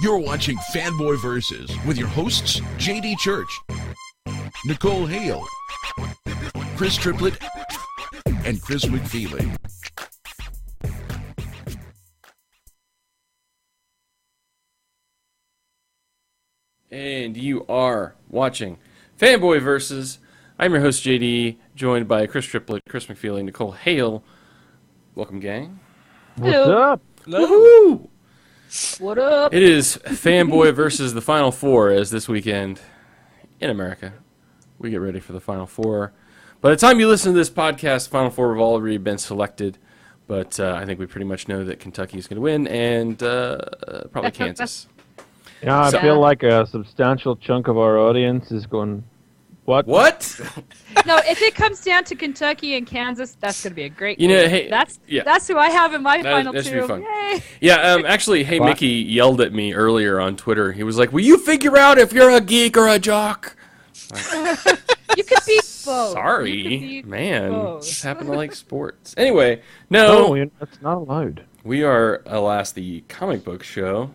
You're watching Fanboy Versus with your hosts, JD Church, Nicole Hale, Chris Triplett, and Chris McFeely. And you are watching Fanboy Versus. I'm your host, JD, joined by Chris Triplett, Chris McFeely, Nicole Hale. Welcome, gang. What's up? Woohoo! What up? It is Fanboy Versus the Final Four, as this weekend in America, we get ready for the Final Four. By the time you listen to this podcast, the Final Four have already been selected, but I think we pretty much know that Kentucky is going to win, and probably Kansas. Yeah, I feel like a substantial chunk of our audience is going, what? What? No, if it comes down to Kentucky and Kansas, that's going to be a great You know, game. hey, that's who I have in my final that two. should be fun. Yay. Yeah, actually, Hey What? Mickey yelled at me earlier on Twitter. He was like, will you figure out if you're a geek or a jock? You could be both. Sorry, You could be man. both. Just happen to like sports. Anyway, no, That's not allowed. we are, alas, the comic book show.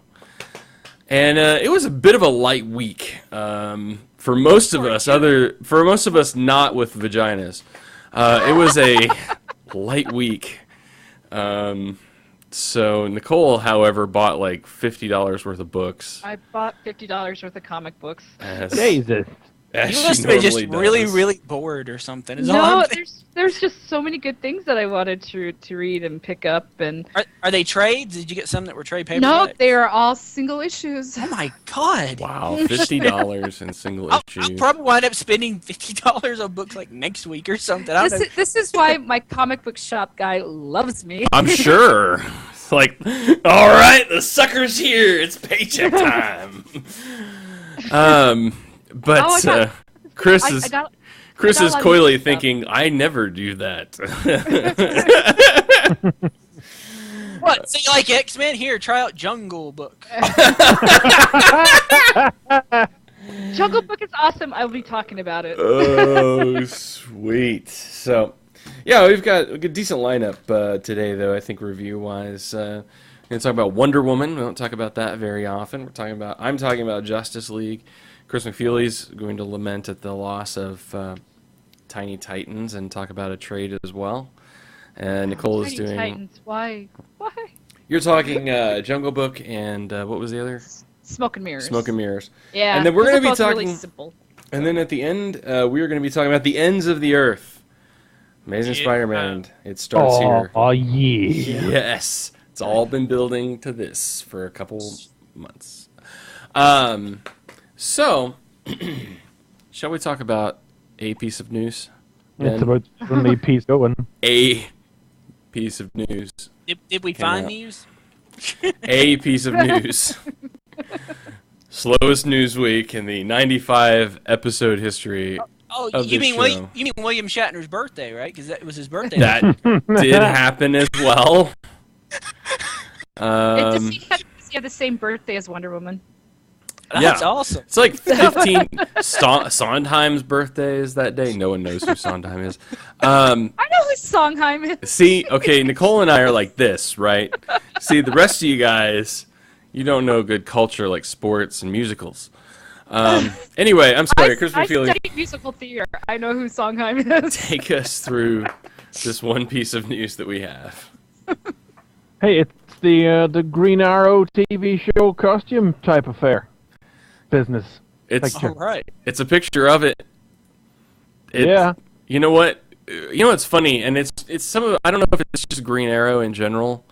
And it was a bit of a light week for most of us. For most of us, not with vaginas. It was a light week. So Nicole, however, bought like $50 worth of books. I bought $50 worth of comic books. Jesus. As You she must have been just normally really, does. really bored or something. Is all No, I'm thinking. there's just so many good things that I wanted to read and pick up. And Are they trades? Did you get some that were trade paperbacks? no, they are all single issues. Oh my god! Wow, $50 in single I'll issues. probably wind up spending $50 on books like next week or something. I don't know. This is why my comic book shop guy loves me. I'm sure. It's like, all right, the sucker's here. It's paycheck time. But Oh, I got- Chris I is got Chris I got is a lot of coyly stuff. thinking, I never do that. What? So you like X-Men? Here, try out Jungle Book. Jungle Book is awesome. I'll be talking about it. Oh, sweet. So, yeah, we've got a decent lineup today, though. I think review-wise, we're going to talk about Wonder Woman. We don't talk about that very often. I'm talking about Justice League. Chris McFeely's going to lament at the loss of Tiny Titans and talk about a trade as well. And Nicole is Tiny doing. Titans. Why? You're talking Jungle Book and what was the other? Smoke and Mirrors. Smoke and Mirrors. Yeah. And then we're those gonna are be both really talking- simple. And then at the end, we are going to be talking about the ends of the Earth. Amazing Yeah. Spider-Man. It starts here. Oh, yeah. Yes. It's all been building to this for a couple months. So, shall we talk about a piece of news? It's Ben? about when the piece going. A piece of news. Did we Came find out. news? A piece of news. Slowest news week in the 95 episode history. Oh, Of you this mean show. you mean William Shatner's birthday, right? Because that was his birthday. That did happen as well. Does he have the same birthday as Wonder Woman? That's yeah. awesome. It's like 15 Sondheim's birthday is that day. No one knows who Sondheim is. I know who Sondheim is. See, okay, Nicole and I are like this, right? See, the rest of you guys, you don't know good culture like sports and musicals. Anyway, I'm sorry, Chris I McFeely, studied musical theater. I know who Sondheim is. take us through this one piece of news that we have. Hey, it's the Green Arrow TV show costume type affair. Business. It's Picture. All right. it's a picture of it. Yeah. You know what? You know what's funny, and it's some of I don't know if it's just Green Arrow in general,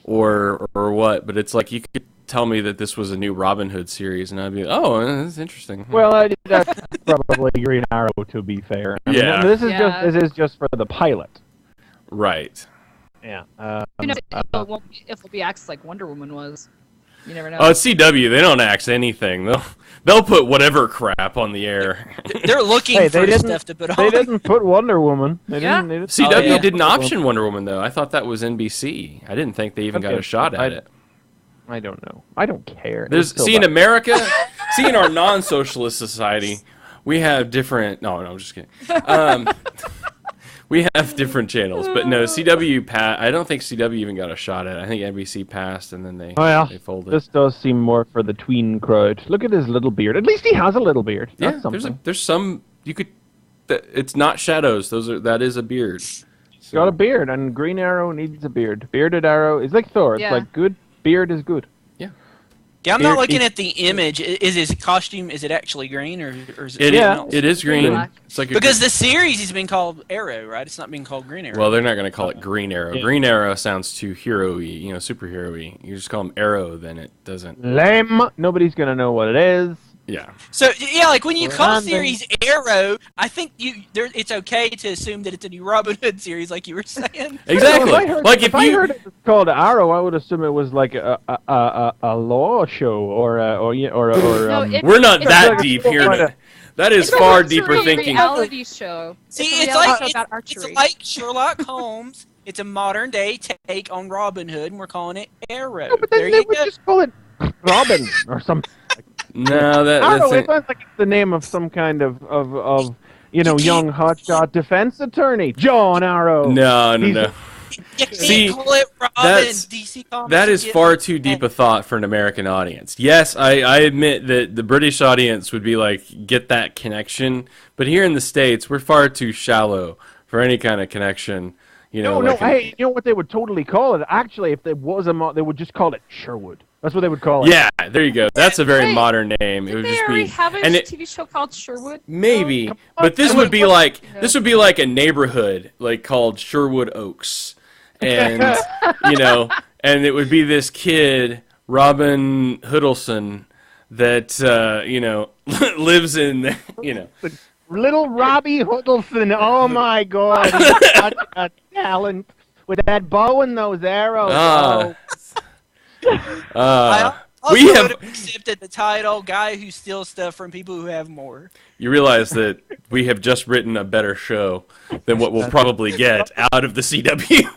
or what, but it's like you could tell me that this was a new Robin Hood series, and I'd be oh, that's interesting. Well, that's probably Green Arrow, to be fair. I mean, Yeah. this is just for the pilot. Right. Yeah. You know, it'll be acts like Wonder Woman was. You never know. Oh, it's CW. They don't axe anything. They'll put whatever crap on the air. They're looking Hey, for they stuff to put on. They didn't put Wonder Woman. They Yeah. didn't. CW yeah. didn't option Wonder Woman though. I thought that was NBC. I didn't think they even got Okay. a shot at it. I don't know. I don't care. There's It's still see in bad. America, see in our non-socialist society, we have different. No, I'm just kidding. We have different channels, but no, CW I don't think CW even got a shot at it. I think NBC passed, and then they folded. This does seem more for the tween crowd. Look at his little beard. At least he has a little beard. Yeah, That's something. there's some you could. It's not shadows. That is a beard. He's got a beard, and Green Arrow needs a beard. Bearded Arrow is like Thor. It's like good beard is good. Yeah, I'm not looking at the image. Is his costume? Is it actually green or is it? It is green. It's like because the series has been called Arrow, right? It's not being called Green Arrow. Well, they're not going to call it Green Arrow. Yeah. Green Arrow sounds too hero-y, superhero-y. You just call him Arrow, then it doesn't. Lame. Nobody's going to know what it is. Yeah. So yeah, like when you call series Arrow, I think it's okay to assume that it's a new Robin Hood series, like you were saying. Exactly. If I heard it was called Arrow, I would assume it was like a law show or we're not that deep here. That is far deeper thinking. Reality show. See, it's like Sherlock Holmes. It's a modern day take on Robin Hood, and we're calling it Arrow. No, but then they would just call it Robin or something. No, Arrow. It sounds like it's the name of some kind of young hotshot defense attorney, John Arrow. No. You can't call it Robin. DC Comics that is far too deep a thought for an American audience. Yes, I admit that the British audience would be like, get that connection, but here in the States, we're far too shallow for any kind of connection. You know what they would totally call it? Actually, if there was they would just call it Sherwood. That's what they would call it. Yeah, there you go. That's a very modern name. It would just be. Have a TV show called Sherwood? Maybe, but this would be like a neighborhood like called Sherwood Oaks, and and it would be this kid Robin Hoodleston that lives in Little Robbie Hoodleston. Oh my God, he's such a talent with that bow and those arrows. I also would have accepted the title "Guy Who Steals Stuff from People Who Have More." You realize that we have just written a better show than what we'll probably get out of the CW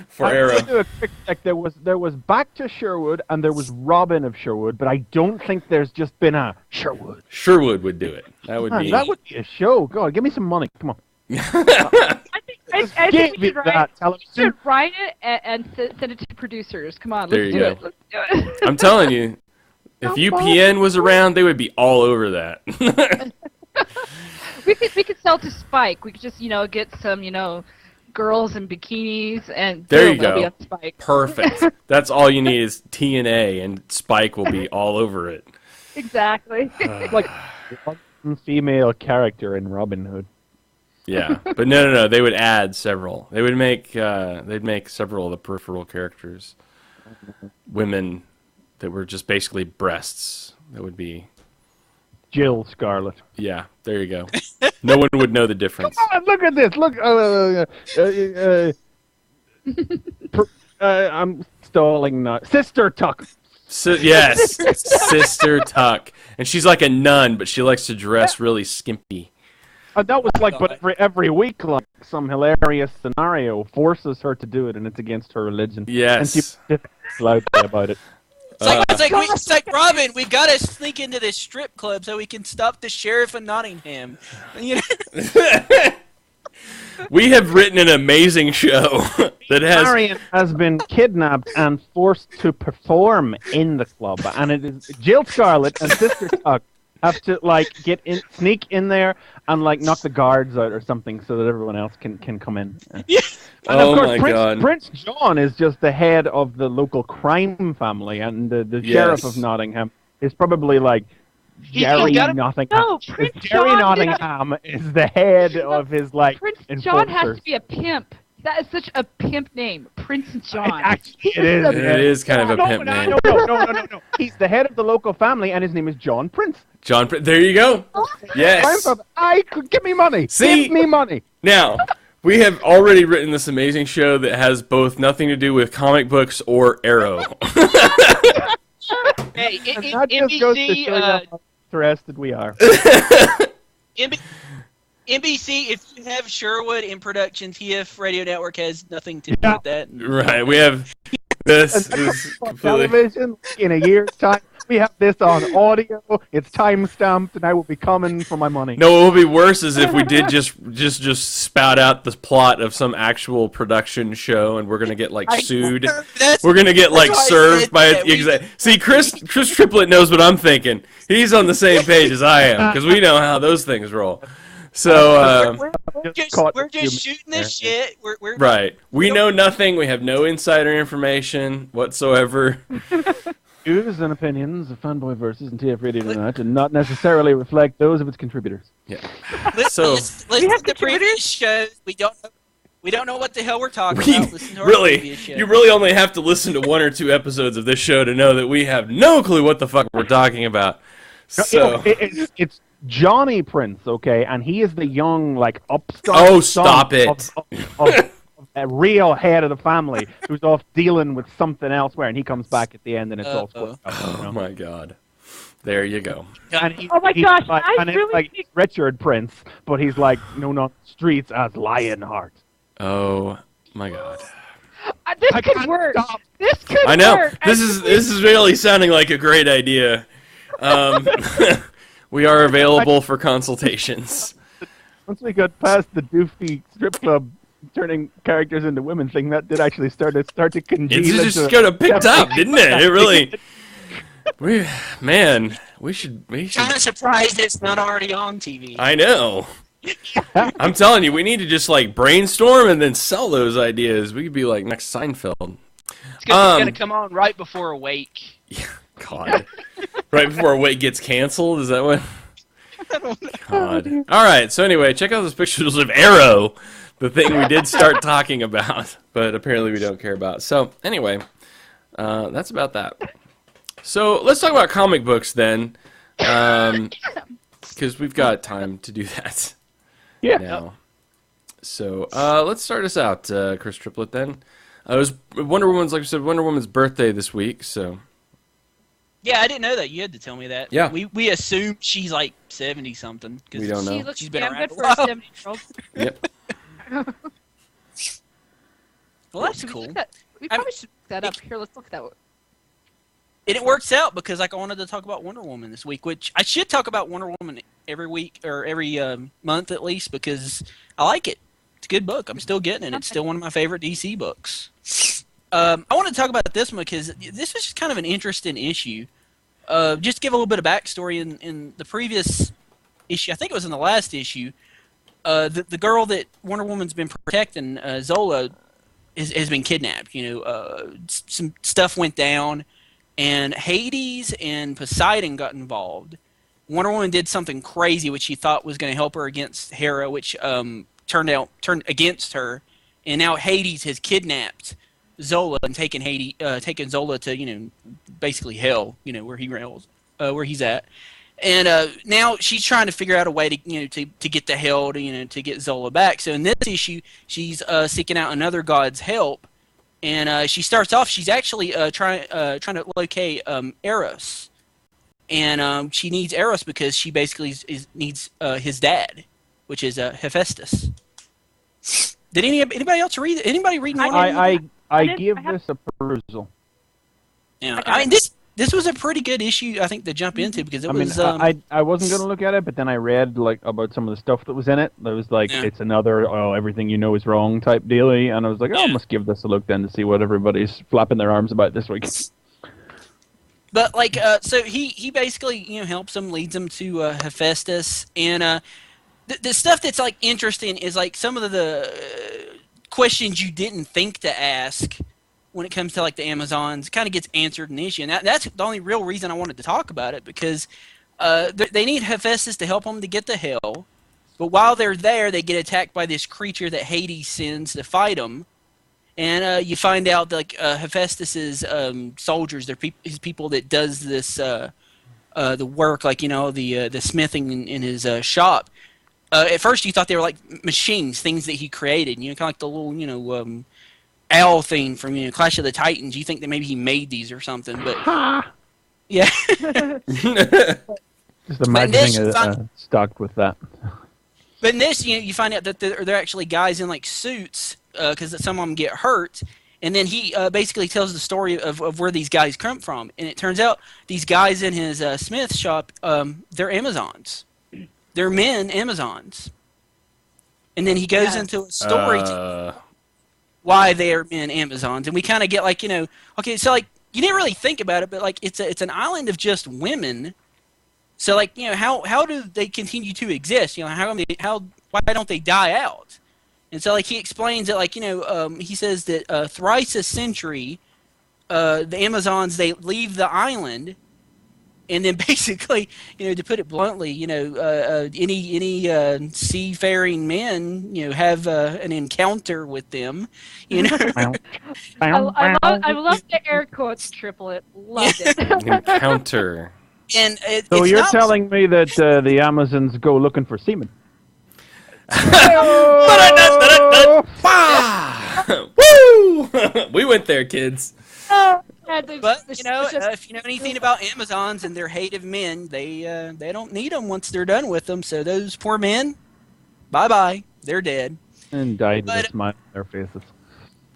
for Arrow. Do a quick check. There was Back to Sherwood and there was Robin of Sherwood, but I don't think there's just been a Sherwood. Sherwood would do it. That would be a show. God, give me some money. Come on. I think we should write it and send it to producers. Come on, let's do it. Let's do it. I'm telling you, if UPN was around, they would be all over that. we could sell to Spike. We could just get some girls in bikinis and there you go. Be on Spike. Perfect. That's all you need is TNA and Spike will be all over it. Exactly. Like one female character in Robin Hood. Yeah, but no. They would add several. They would make they'd make several of the peripheral characters women that were just basically breasts. That would be Jill Scarlet. Yeah, there you go. No one would know the difference. Come on, look at this. Look. I'm stalling now. Sister Tuck. Yes, Sister Tuck, and she's like a nun, but she likes to dress really skimpy. That was but every week, like some hilarious scenario forces her to do it, and it's against her religion. Yes. And she's just loudly about it. It's like Robin, we gotta sneak into this strip club so we can stop the sheriff of Nottingham. We have written an amazing show that has. Marion has been kidnapped and forced to perform in the club, and it is Jill Scarlet and Sister Tuck have to sneak in there and knock the guards out or something so that everyone else can come in. Yeah. And of course, Prince John is just the head of the local crime family, and the sheriff of Nottingham is probably Jerry Nottingham. No, Jerry Nottingham is the head of his Prince enforcers. John has to be a pimp. That is such a pimp name, Prince John. Actually, it is. It is kind of a pimp name. No. He's the head of the local family, and his name is John Prince. John Prince. There you go. Yes. Give me money. See? Give me money. Now, we have already written this amazing show that has both nothing to do with comic books or Arrow. Hey, that just goes to show you how interested we are. NBC, if you have Sherwood in production, TF Radio Network has nothing to do with that. Right, we have this is completely... television in a year's time. We have this on audio. It's time stamped, and I will be coming for my money. No, what would be worse is if we did just spout out the plot of some actual production show, and we're gonna get like sued. We're gonna get like served by See, Chris Triplett knows what I'm thinking. He's on the same page as I am because we know how those things roll. So we're just shooting this shit. We're right. We know nothing. We have no insider information whatsoever. Views and opinions of Fanboy Versus and TF Radio Tonight do not necessarily reflect those of its contributors. Yeah. Listen to the previous shows. We don't know what the hell we're talking about. Listen to our Really, previous show. you really only have to listen to 1 or 2 episodes of this show to know that we have no clue what the fuck we're talking about. So It's Johnny Prince, okay, and he is the young, like, upstart. Oh, stop it! Of a real head of the family who's off dealing with something elsewhere, and he comes back at the end, and it's all squared up, you know? Oh my God! There you go. And Oh my gosh, like, I and it's really like think- Richard Prince, but he's like known on the streets as Lionheart. Oh my God! This I could can't work. stop. This could I know work. this is really sounding like a great idea. We are available for consultations. Once we got past the doofy strip club turning characters into women thing, that did actually start to congeal. It's just into kind of picked up, didn't it? It really. We should. Kind of surprised it's not already on TV. I know. I'm telling you, we need to just like brainstorm and then sell those ideas. We could be like next Seinfeld. It's gonna come on right before Awake. Yeah, God. Right before Awake gets canceled? Is that what? God. All right. So anyway, check out those pictures of Arrow, the thing we did start talking about, but apparently we don't care about. So anyway, that's about that. So let's talk about comic books then, because we've got time to do that. Yeah. Now. So let's start us out, Chris Triplett. Then it was Wonder Woman's, like I said, Wonder Woman's birthday this week. So. Yeah, I didn't know that. You had to tell me that. Yeah. We assume she's like 70 something. We don't know. She looks She's been damn around good a for a while. 70-year-old. Yep. Well, that's Should we cool. look that- We probably should look that up. Here, let's look that up. And it works out because like I wanted to talk about Wonder Woman this week, which I should talk about Wonder Woman every week or every month at least because I like it. It's a good book. I'm still getting it. It's still one of my favorite DC books. I want to talk about this one because this was just kind of an interesting issue. Just to give a little bit of backstory in the previous issue, I think it was in the last issue, the girl that Wonder Woman's been protecting, Zola, has been kidnapped. You know, some stuff went down, and Hades and Poseidon got involved. Wonder Woman did something crazy, which she thought was going to help her against Hera, which turned against her, and now Hades has kidnapped Zola and taken Zola to basically hell, where he's at, and now she's trying to figure out a way to to get the hell to get Zola back. So in this issue, she's seeking out another god's help, and she starts off. She's actually trying to locate Eros, and she needs Eros because she basically needs his dad, which is Hephaestus. Did anybody else read? Anybody read? I give this a perusal. Yeah, I mean this was a pretty good issue, I think, to jump into because it was. I wasn't going to look at it, but then I read like about some of the stuff that was in it. That was like it's another everything you know is wrong type dealy, and I was like, I must give this a look then to see what everybody's flapping their arms about this week. But like, so he basically helps him, leads him to Hephaestus, and the stuff that's like interesting is like some of the questions you didn't think to ask when it comes to like the Amazons kind of gets answered in the issue, and that's the only real reason I wanted to talk about it because they need Hephaestus to help them to get to hell, but while they're there, they get attacked by this creature that Hades sends to fight them, and you find out that, like Hephaestus's soldiers, they're his people that does this the work, like the smithing in his shop. At first, you thought they were like machines, things that he created. Kind of like the little, owl thing from Clash of the Titans. You think that maybe he made these or something, but yeah. Just imagining stocked with that. But in this, you find out that they're actually guys in like suits because some of them get hurt, And then he basically tells the story of where these guys come from. And it turns out these guys in his smith shop, they're Amazons. They're men Amazons. And then he goes into a story to why they are men Amazons. And we kind of get like, okay, so like, you didn't really think about it, but like it's an island of just women. So like, how do they continue to exist? Why don't they die out? And so like he explains that like, he says that thrice a century, the Amazons, they leave the island, and then basically, to put it bluntly, any seafaring men, have an encounter with them, I love the air quotes, Triplet. Loved it. Encounter. And so you're telling me that the Amazons go looking for semen? Woo! We went there, kids. But if you know anything about Amazons and their hate of men, they don't need them once they're done with them. So those poor men, bye, they're dead and died with a smile on their faces.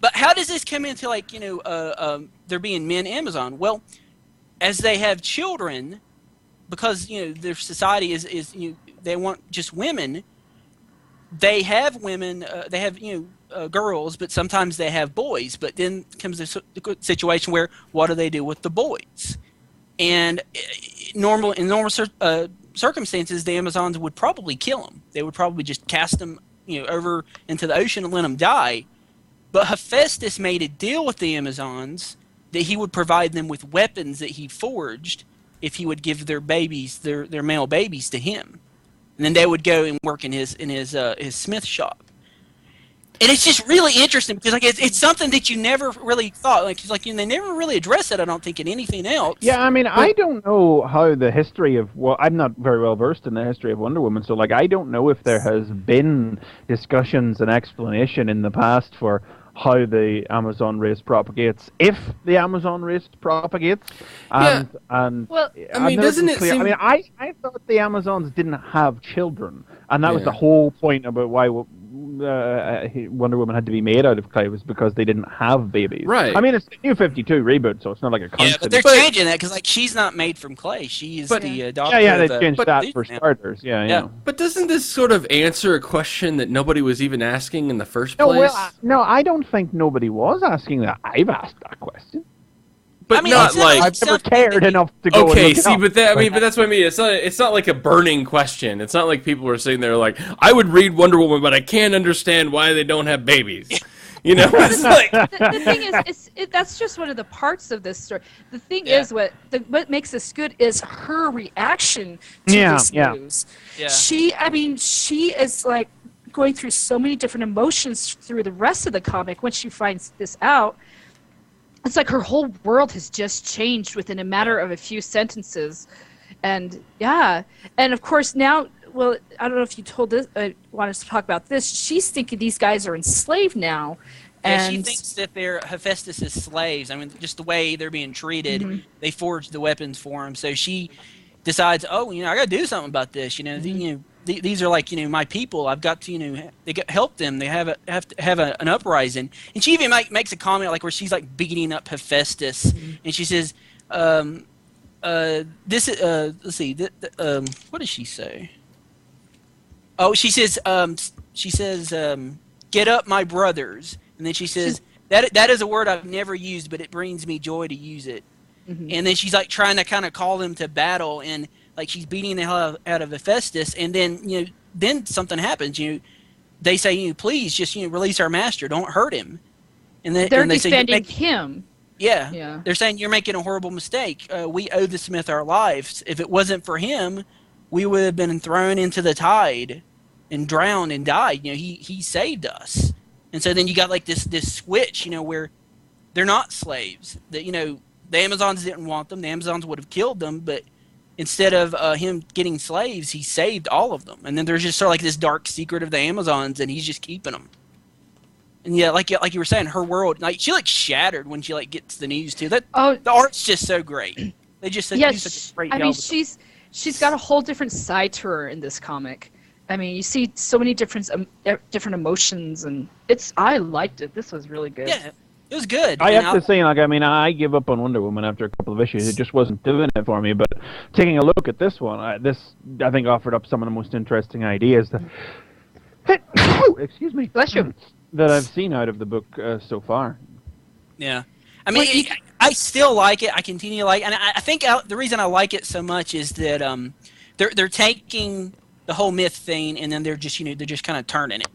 But how does this come into like there being men Amazon? Well, as they have children, because their society is they want just women. They have women. They have girls, but sometimes they have boys. But then comes the situation where what do they do with the boys? And in normal circumstances, the Amazons would probably kill them. They would probably just cast them over into the ocean and let them die. But Hephaestus made a deal with the Amazons that he would provide them with weapons that he forged if he would give their babies, their male babies, to him. And then they would go and work in his smith shop. And it's just really interesting because like it's something that you never really thought. Like they never really address it, I don't think, in anything else. Yeah, I mean, I don't know how the history of I'm not very well versed in the history of Wonder Woman, so like I don't know if there has been discussions and explanation in the past for how the Amazon race propagates, if the Amazon race propagates, and well, I mean, doesn't it seem? I mean, I thought the Amazons didn't have children, and that was the whole point about why Wonder Woman had to be made out of clay, was because they didn't have babies. Right. I mean, it's the New 52 reboot, so it's not like a constant. Yeah, but they're changing that because like she's not made from clay. She is the daughter. Yeah, they of, changed that for starters. Yeah. But doesn't this sort of answer a question that nobody was even asking in the first place? No, I don't think nobody was asking that. I've asked that question. But I mean, not like I've never cared enough to go. Okay, and look it up. but that's what I mean. It's not like a burning question. It's not like people were sitting there like, I would read Wonder Woman, but I can't understand why they don't have babies. It's like the thing is, that's just one of the parts of this story. The thing is, what makes this good is her reaction to this news. Yeah. She is like going through so many different emotions through the rest of the comic. Once she finds this out, it's like her whole world has just changed within a matter of a few sentences. And and of course now, well, I don't know if you told this, want us to talk about this. She's thinking these guys are enslaved now. And she thinks that they're Hephaestus' slaves. I mean, just the way they're being treated, they forged the weapons for them. So she decides, I got to do something about this. These are like my people. I've got to help them. They have to have an uprising. And she even makes a comment like where she's like beating up Hephaestus, and she says, "This is let's see, what does she say? Oh, she says, get up, my brothers." And then she says, that is a word I've never used, but it brings me joy to use it. And then she's like trying to kind of call them to battle, and like she's beating the hell out of Hephaestus, and then then something happens. They say, please just release our master, don't hurt him. And then they're they defending say, him. Yeah, they're saying you're making a horrible mistake. We owe the Smith our lives. If it wasn't for him, we would have been thrown into the tide and drowned and died. He saved us. And so then you got like this switch, where they're not slaves. That the Amazons didn't want them. The Amazons would have killed them, but instead of him getting slaves, he saved all of them. And then there's just sort of like this dark secret of the Amazons, and he's just keeping them. And like you were saying, her world, like she shattered when she gets the news too. The art's just so great. They just do such a great job. I mean, she's got a whole different side to her in this comic. I mean, you see so many different emotions, and I liked it. This was really good. Yeah. It was good. I and have to say, like, I mean, I give up on Wonder Woman after a couple of issues. It just wasn't doing it for me. But taking a look at this one, I think offered up some of the most interesting ideas that, excuse me, Bless you. that I've seen out of the book so far. Yeah. I mean, I still like it. I continue to like it. And I think the reason I like it so much is that they're taking the whole myth thing and then they're just they're just kind of turning it.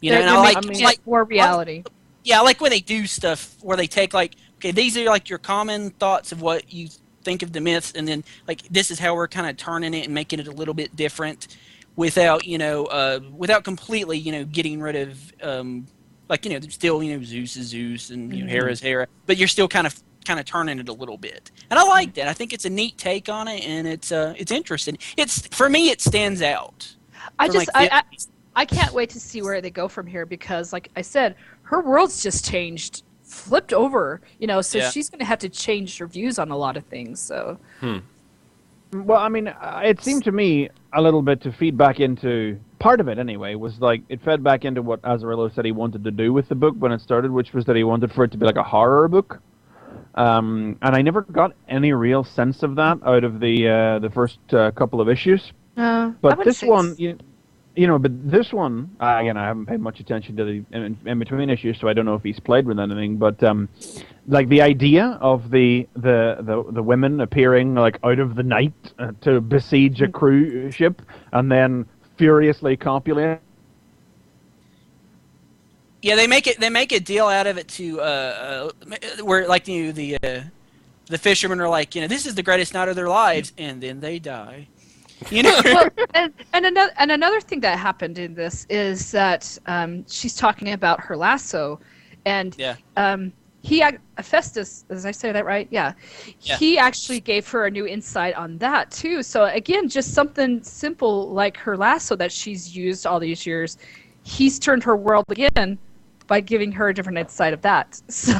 You know, and I like more reality. Yeah, I like when they do stuff where they take like, okay, these are like your common thoughts of what you think of the myths, and then like this is how we're kind of turning it and making it a little bit different, without without completely getting rid of still Zeus is Zeus and Hera is Hera, but you're still kind of turning it a little bit, and I like that. I think it's a neat take on it, and it's interesting. For me, it stands out. I can't wait to see where they go from here because, like I said, her world's just changed, flipped over, so she's going to have to change her views on a lot of things, so. Well, I mean, it seemed to me a little bit to feed back into, part of it anyway, was like, it fed back into what Azzarello said he wanted to do with the book when it started, which was that he wanted for it to be like a horror book. And I never got any real sense of that out of the first couple of issues. But this one, but this one, again, I haven't paid much attention to the in between issues, so I don't know if he's played with anything. But like the idea of the women appearing like out of the night to besiege a cruise ship and then furiously copulate. Yeah, they make a deal out of it to where like the fishermen are like, this is the greatest night of their lives, and then they die. Well, and another thing that happened in this is that she's talking about her lasso, and Hephaestus, as I say that right? Yeah. He actually gave her a new insight on that too. So again, just something simple like her lasso that she's used all these years, he's turned her world again by giving her a different insight of that. So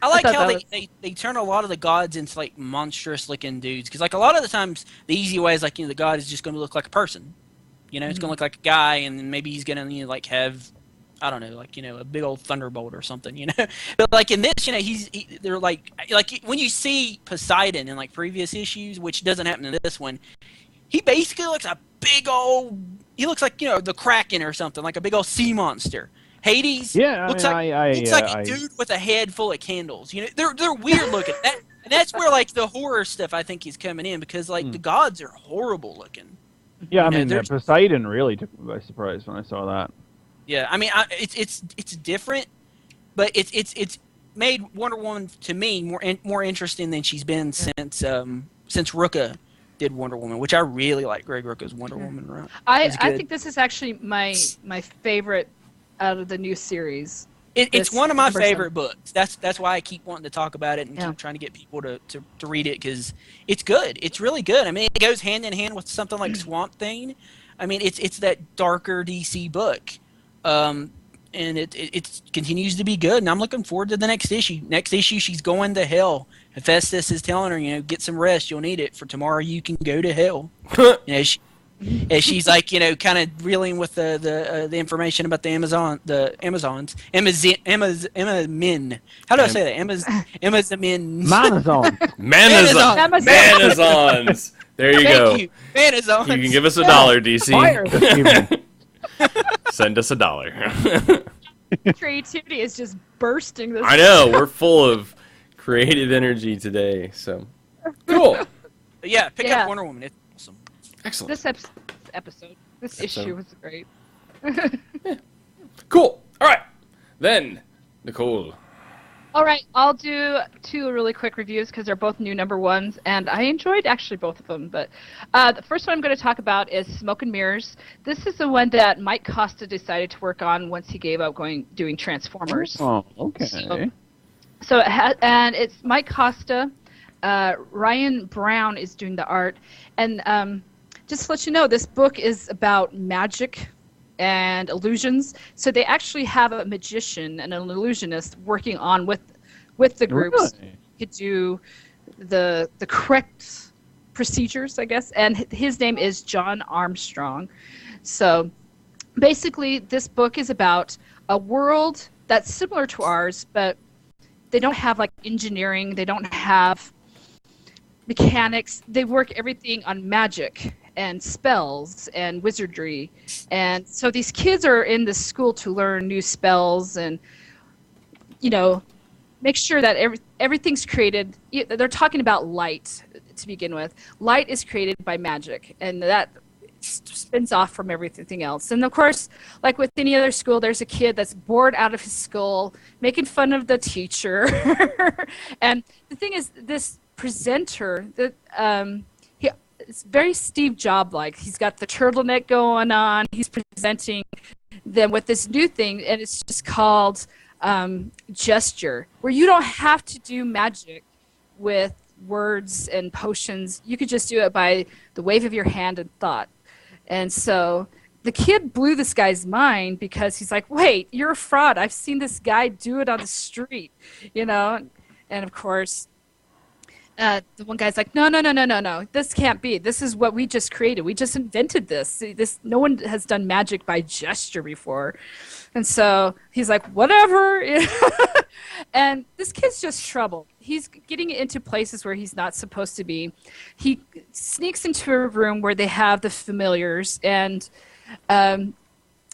I like how they turn a lot of the gods into like monstrous looking dudes, because like a lot of the times the easy way is like the god is just going to look like a person, it's going to look like a guy, and then maybe he's going to like have, I don't know, like a big old thunderbolt or something, But like in this, they're like when you see Poseidon in like previous issues, which doesn't happen in this one, he basically looks a big old. He looks like the Kraken or something, like a big old sea monster. Hades looks like a dude with a head full of candles. They're weird looking. And that's where like the horror stuff I think is coming in, because like the gods are horrible looking. Yeah, I mean Poseidon really took me by surprise when I saw that. Yeah, I mean it's different, but it's made Wonder Woman to me more interesting than she's been since Rucka did Wonder Woman, which I really like. Greg Rucka's Wonder Woman. Right? I think this is actually my favorite out of the new series. It's one of my favorite books. That's why I keep wanting to talk about it and keep trying to get people to read it, because it's good. It's really good. I mean, it goes hand in hand with something like Swamp Thing. I mean, it's that darker DC book, and it continues to be good. And I'm looking forward to the next issue. Next issue, she's going to hell. Hephaestus is telling her, get some rest. You'll need it for tomorrow. You can go to hell. As she's like, kind of reeling with the information about the Amazons, Min. How do I say that? Manazons. There you go. Thank you. Manazons. You can give us $1, DC. Send us $1. Creativity is just bursting. I know, we're full of creative energy today. So cool. Yeah, pick up Wonder Woman. It's awesome. Excellent. This issue was great. Cool. All right, then Nicole. All right, I'll do 2 really quick reviews because they're both new number ones, and I enjoyed actually both of them. But the first one I'm going to talk about is Smoke and Mirrors. This is the one that Mike Costa decided to work on once he gave up doing Transformers. Oh, okay. So and it's Mike Costa. Ryan Brown is doing the art, and just to let you know, this book is about magic and illusions. So they actually have a magician and an illusionist working on with the groups to do the correct procedures, I guess. And his name is John Armstrong. So basically, this book is about a world that's similar to ours, but they don't have like engineering. They don't have mechanics. They work everything on magic and spells and wizardry. And so these kids are in this school to learn new spells and, you know, make sure that everything's created. They're talking about light to begin with. Light is created by magic, and that spins off from everything else. And of course, like with any other school, there's a kid that's bored out of his skull, making fun of the teacher. And the thing is, this presenter, it's very Steve Jobs-like. He's got the turtleneck going on. He's presenting them with this new thing, and it's just called gesture, where you don't have to do magic with words and potions. You could just do it by the wave of your hand and thought. And so the kid blew this guy's mind because he's like, wait, you're a fraud. I've seen this guy do it on the street, you know? And of course, the one guy's like, no. This can't be. This is what we just created. We just invented this. No one has done magic by gesture before. And so he's like, whatever. And this kid's just trouble. He's getting into places where he's not supposed to be. He sneaks into a room where they have the familiars. And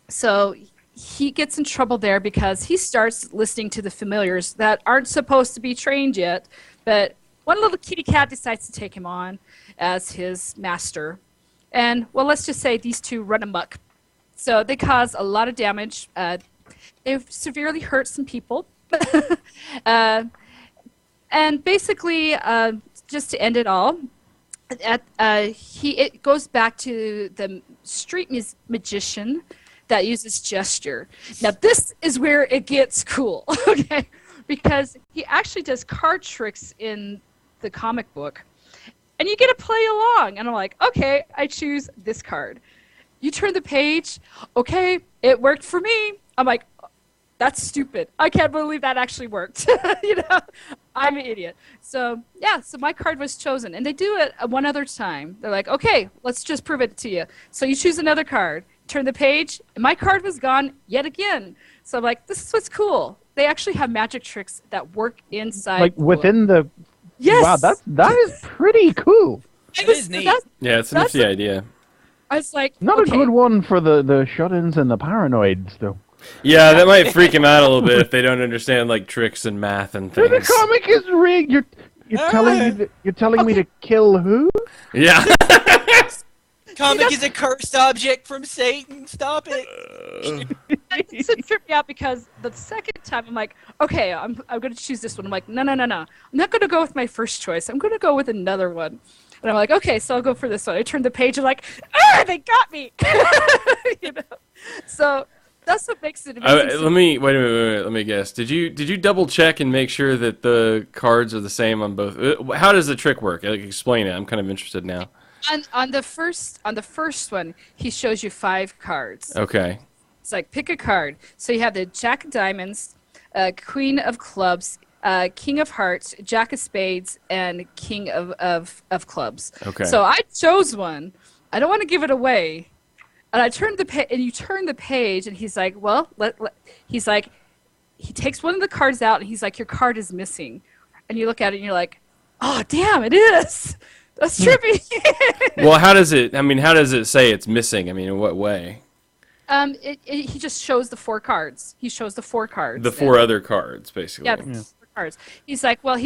so he gets in trouble there because he starts listening to the familiars that aren't supposed to be trained yet. But one little kitty cat decides to take him on as his master. And, well, let's just say these two run amok. So they cause a lot of damage. They've severely hurt some people. And basically, just to end it all, it goes back to the street magician that uses gesture. Now, this is where it gets cool, okay? Because he actually does card tricks in the comic book, and you get to play along. And I'm like, okay, I choose this card. You turn the page, okay, it worked for me. I'm like, that's stupid. I can't believe that actually worked. You know, I'm an idiot. So yeah, so my card was chosen, and they do it one other time. They're like, okay, let's just prove it to you. So you choose another card, turn the page, and my card was gone yet again. So I'm like, this is what's cool. They actually have magic tricks that work inside. Like within the. Yes. Wow, that is pretty cool. It is neat. Yeah, it's a nifty idea. I was like, Not okay. a good one for the shut-ins and the paranoids, though. Yeah, that might freak him out a little bit if they don't understand like tricks and math and things. The comic is rigged. You're telling me to kill who? Yeah. Comic is a cursed object from Satan. Stop it. It tripped me out because the second time I'm like, okay, I'm going to choose this one. I'm like, no. I'm not going to go with my first choice. I'm going to go with another one. And I'm like, okay, so I'll go for this one. I turned the page and like, they got me. You know? So that's what makes it amazing. Wait a minute. Let me guess. Did you double check and make sure that the cards are the same on both? How does the trick work? Like, explain it. I'm kind of interested now. On the first one, he shows you 5 cards. Okay. It's like, pick a card. So you have the Jack of Diamonds, Queen of Clubs, King of Hearts, Jack of Spades, and King of Clubs. Okay. So I chose one. I don't want to give it away. And I turned and you turn the page, and he's like, well, he's like, he takes one of the cards out, and he's like, your card is missing. And you look at it, and you're like, oh, damn, it is. That's trippy. Well, how does it say it's missing? I mean, in what way? He just shows the 4 cards. He shows the 4 cards. The 4 other cards, basically. Yeah, the 4 cards. He's like, well,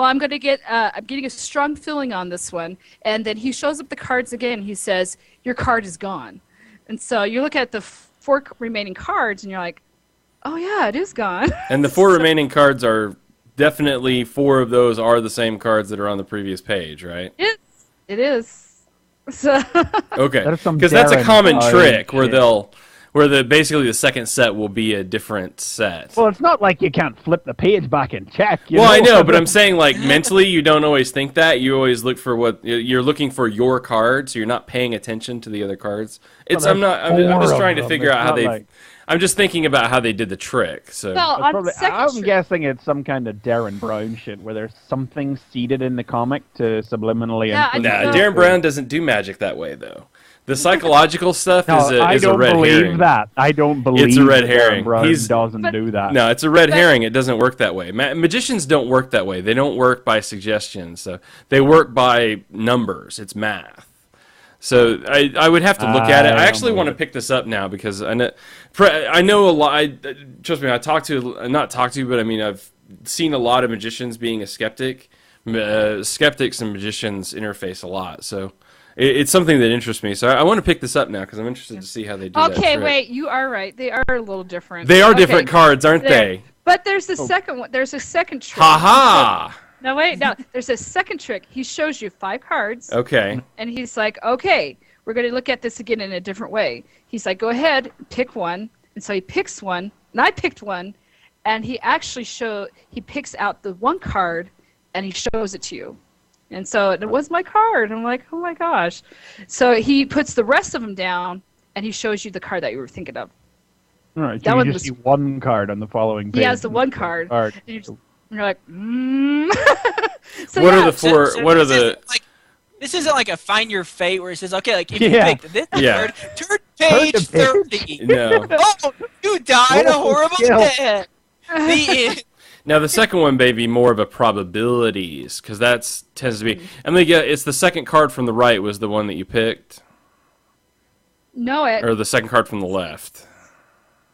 I'm going to get, I'm getting a strong feeling on this one. And then he shows up the cards again. He says, your card is gone. And so you look at the 4 remaining cards, and you're like, oh, yeah, it is gone. And the 4 remaining cards are definitely 4 of those are the same cards that are on the previous page, right? It is. So Okay, That is some because that's a Darren common Brown trick where shit. basically the second set will be a different set. Well, it's not like you can't flip the page back and check. Well, I know, but I'm saying like mentally, you don't always think that. You always look for what you're looking for your card, so you're not paying attention to the other cards. I'm just trying to figure out how they. I'm just thinking about how they did the trick. So well, on the second I'm guessing it's some kind of Darren Brown shit where there's something seeded in the comic to subliminally. Yeah, nah, Darren Brown doesn't do magic that way though. The psychological stuff No, is a I don't red believe herring. that. I don't believe It's a red that herring. Brown He's- doesn't do that. No, it's a red herring. It doesn't work that way. Magicians don't work that way. They don't work by suggestion. So they work by numbers. It's math. So I would have to look at it. I actually want to pick this up now because I know a lot. Trust me, but I mean I've seen a lot of magicians being a skeptic. Skeptics and magicians interface a lot. So it's something that interests me. So I want to pick this up now because I'm interested to see how they do that. Okay, trick. wait, you are right. They are a little different. They are Okay, different cards, aren't there. they? But there's a second one. There's a second trick. Ha ha! No, wait, no. There's a second trick. He shows you 5 cards, Okay. and he's like, okay, we're going to look at this again in a different way. He's like, go ahead, pick one. And so he picks one, and I picked one, and he actually he picks out the one card, and he shows it to you. And so it was my card. I'm like, oh my gosh. So he puts the rest of them down, and he shows you the card that you were thinking of. All right, That so one you just was- see one card on the following page. He has the one card. Card. And you're like, So What yeah, are the four? So What are this the? isn't like, this isn't like a find your fate where it says, okay, like if Yeah. you picked this Yeah. card, turn page to page. 30. No. Oh, you died a Oh, horrible skill. death. The end. Now the second one may be more of a probabilities because that tends to be. I mean, yeah, it's the second card from the right was the one that you picked, No, or the second card from the left.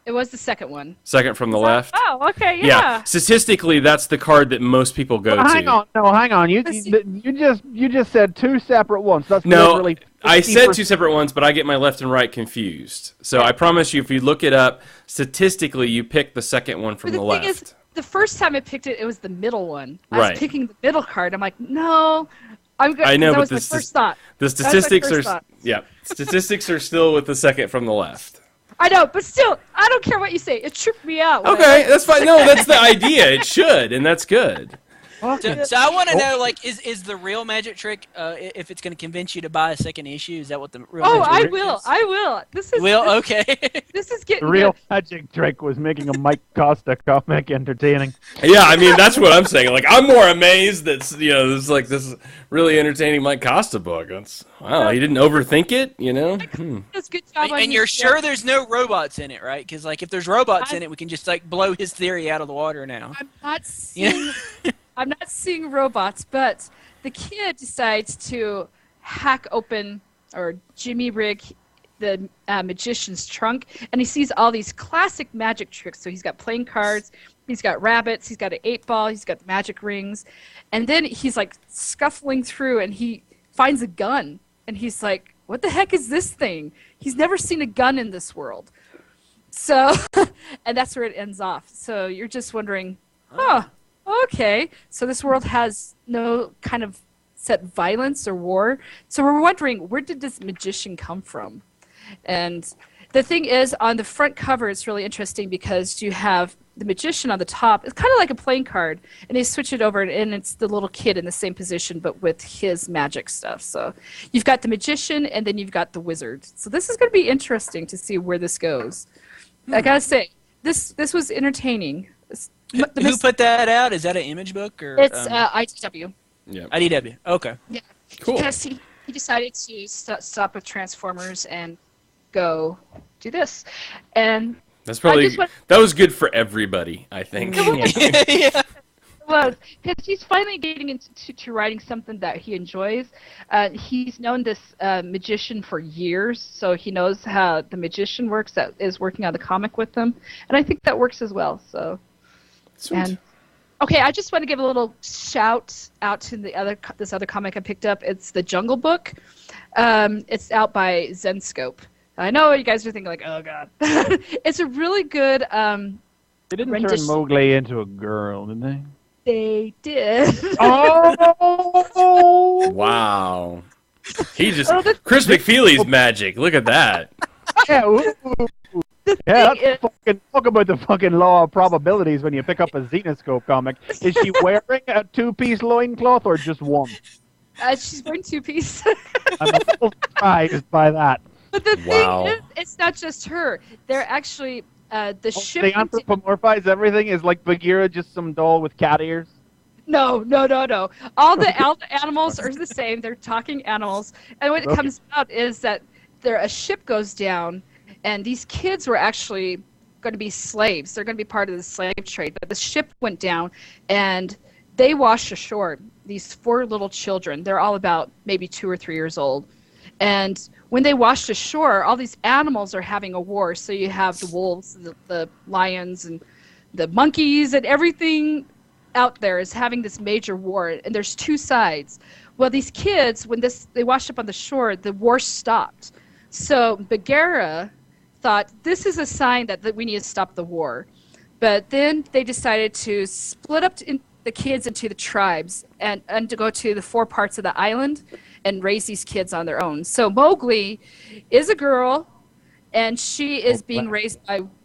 it was the second one. Second from the left. Oh, okay, yeah. Statistically, that's the card that most people go Well, to. hang on, no, hang on. You just said 2 separate ones. That's No, literally I said 50%. 2 separate ones, but I get my left and right confused. So I promise you, if you look it up, statistically, you pick the second one from But the the left. thing is, the first time I picked it, it was the middle one. I Right. was picking the middle card. I'm like, no. I'm good. I know, that but was my the first thought. The was my statistics first are thought. statistics are still with the second from the left. I know, but still, I don't care what you say. It tripped me out. when I- Okay, that's fine. No, that's the idea. It should, and that's good. So I want to know, like, is the real magic trick, if it's going to convince you to buy a second issue, is that what the real Oh, magic I trick will. is? I will. This is Will, this, okay. this is getting The real good. magic trick was making a Mike Costa comic entertaining. Yeah, I mean that's what I'm saying. Like I'm more amazed that this really entertaining Mike Costa book. Wow, he didn't overthink it. Does a good job on And his- you're sure there's no robots in it, right? Because, like, if there's robots in it, we can just, like, blow his theory out of the water now. I'm not seeing. I'm not seeing robots, but the kid decides to hack open or jimmy rig the magician's trunk, and he sees all these classic magic tricks. So he's got playing cards, he's got rabbits, he's got an 8-ball, he's got the magic rings, and then he's like scuffling through, and he finds a gun, and he's like, "What the heck is this thing?" He's never seen a gun in this world. So, and that's where it ends off. So you're just wondering, okay, so this world has no kind of set violence or war. So we're wondering, where did this magician come from? And the thing is, on the front cover, it's really interesting because you have the magician on the top. It's kind of like a playing card, and they switch it over, and it's the little kid in the same position, but with his magic stuff. So you've got the magician, and then you've got the wizard. So this is going to be interesting to see where this goes. I gotta say, this was entertaining. Who put that out? Is that an image book? Or, It's IDW. Yeah. IDW. Okay. Yeah. Cool. Because he decided to stop with Transformers and go do this. And That's probably just want- that was good for everybody. I think. Yeah. well, because he's finally getting into writing something that he enjoys. He's known this magician for years, so he knows how the magician works that is working on the comic with them. And I think that works as well. So. Sweet. And okay, I just want to give a little shout out to this other comic I picked up. It's the Jungle Book. It's out by Zenscope. I know you guys are thinking like, oh god. It's a really good. They didn't turn rendition. Mowgli into a girl, did they? They did. Oh! Wow. He just Oh, the- Chris McFeely's magic. Look at that. Yeah, ooh. The Yeah, thing that's is, fucking talk about the fucking law of probabilities when you pick up a Xenoscope comic. Is she wearing a 2-piece loincloth or just one? she's wearing 2-piece. I'm a little surprised by that. But the Wow. thing is, it's not just her. They're actually the ship. They anthropomorphize everything. Is like Bagheera just some doll with cat ears? No. All the animals are the same. They're talking animals. And what it Okay. comes out is that a ship goes down, and these kids were actually going to be slaves. They're going to be part of the slave trade. But the ship went down, and they washed ashore. These 4 little children. They're all about maybe 2 or 3 years old. And when they washed ashore, all these animals are having a war. So you have the wolves, the lions, and the monkeys, and everything out there is having this major war. And there's 2 sides. Well, these kids, when they washed up on the shore, the war stopped. So Bagheera thought, this is a sign that we need to stop the war. But then they decided to split up the kids into the tribes and to go to the 4 parts of the island and raise these kids on their own. So Mowgli is a girl, and she is being raised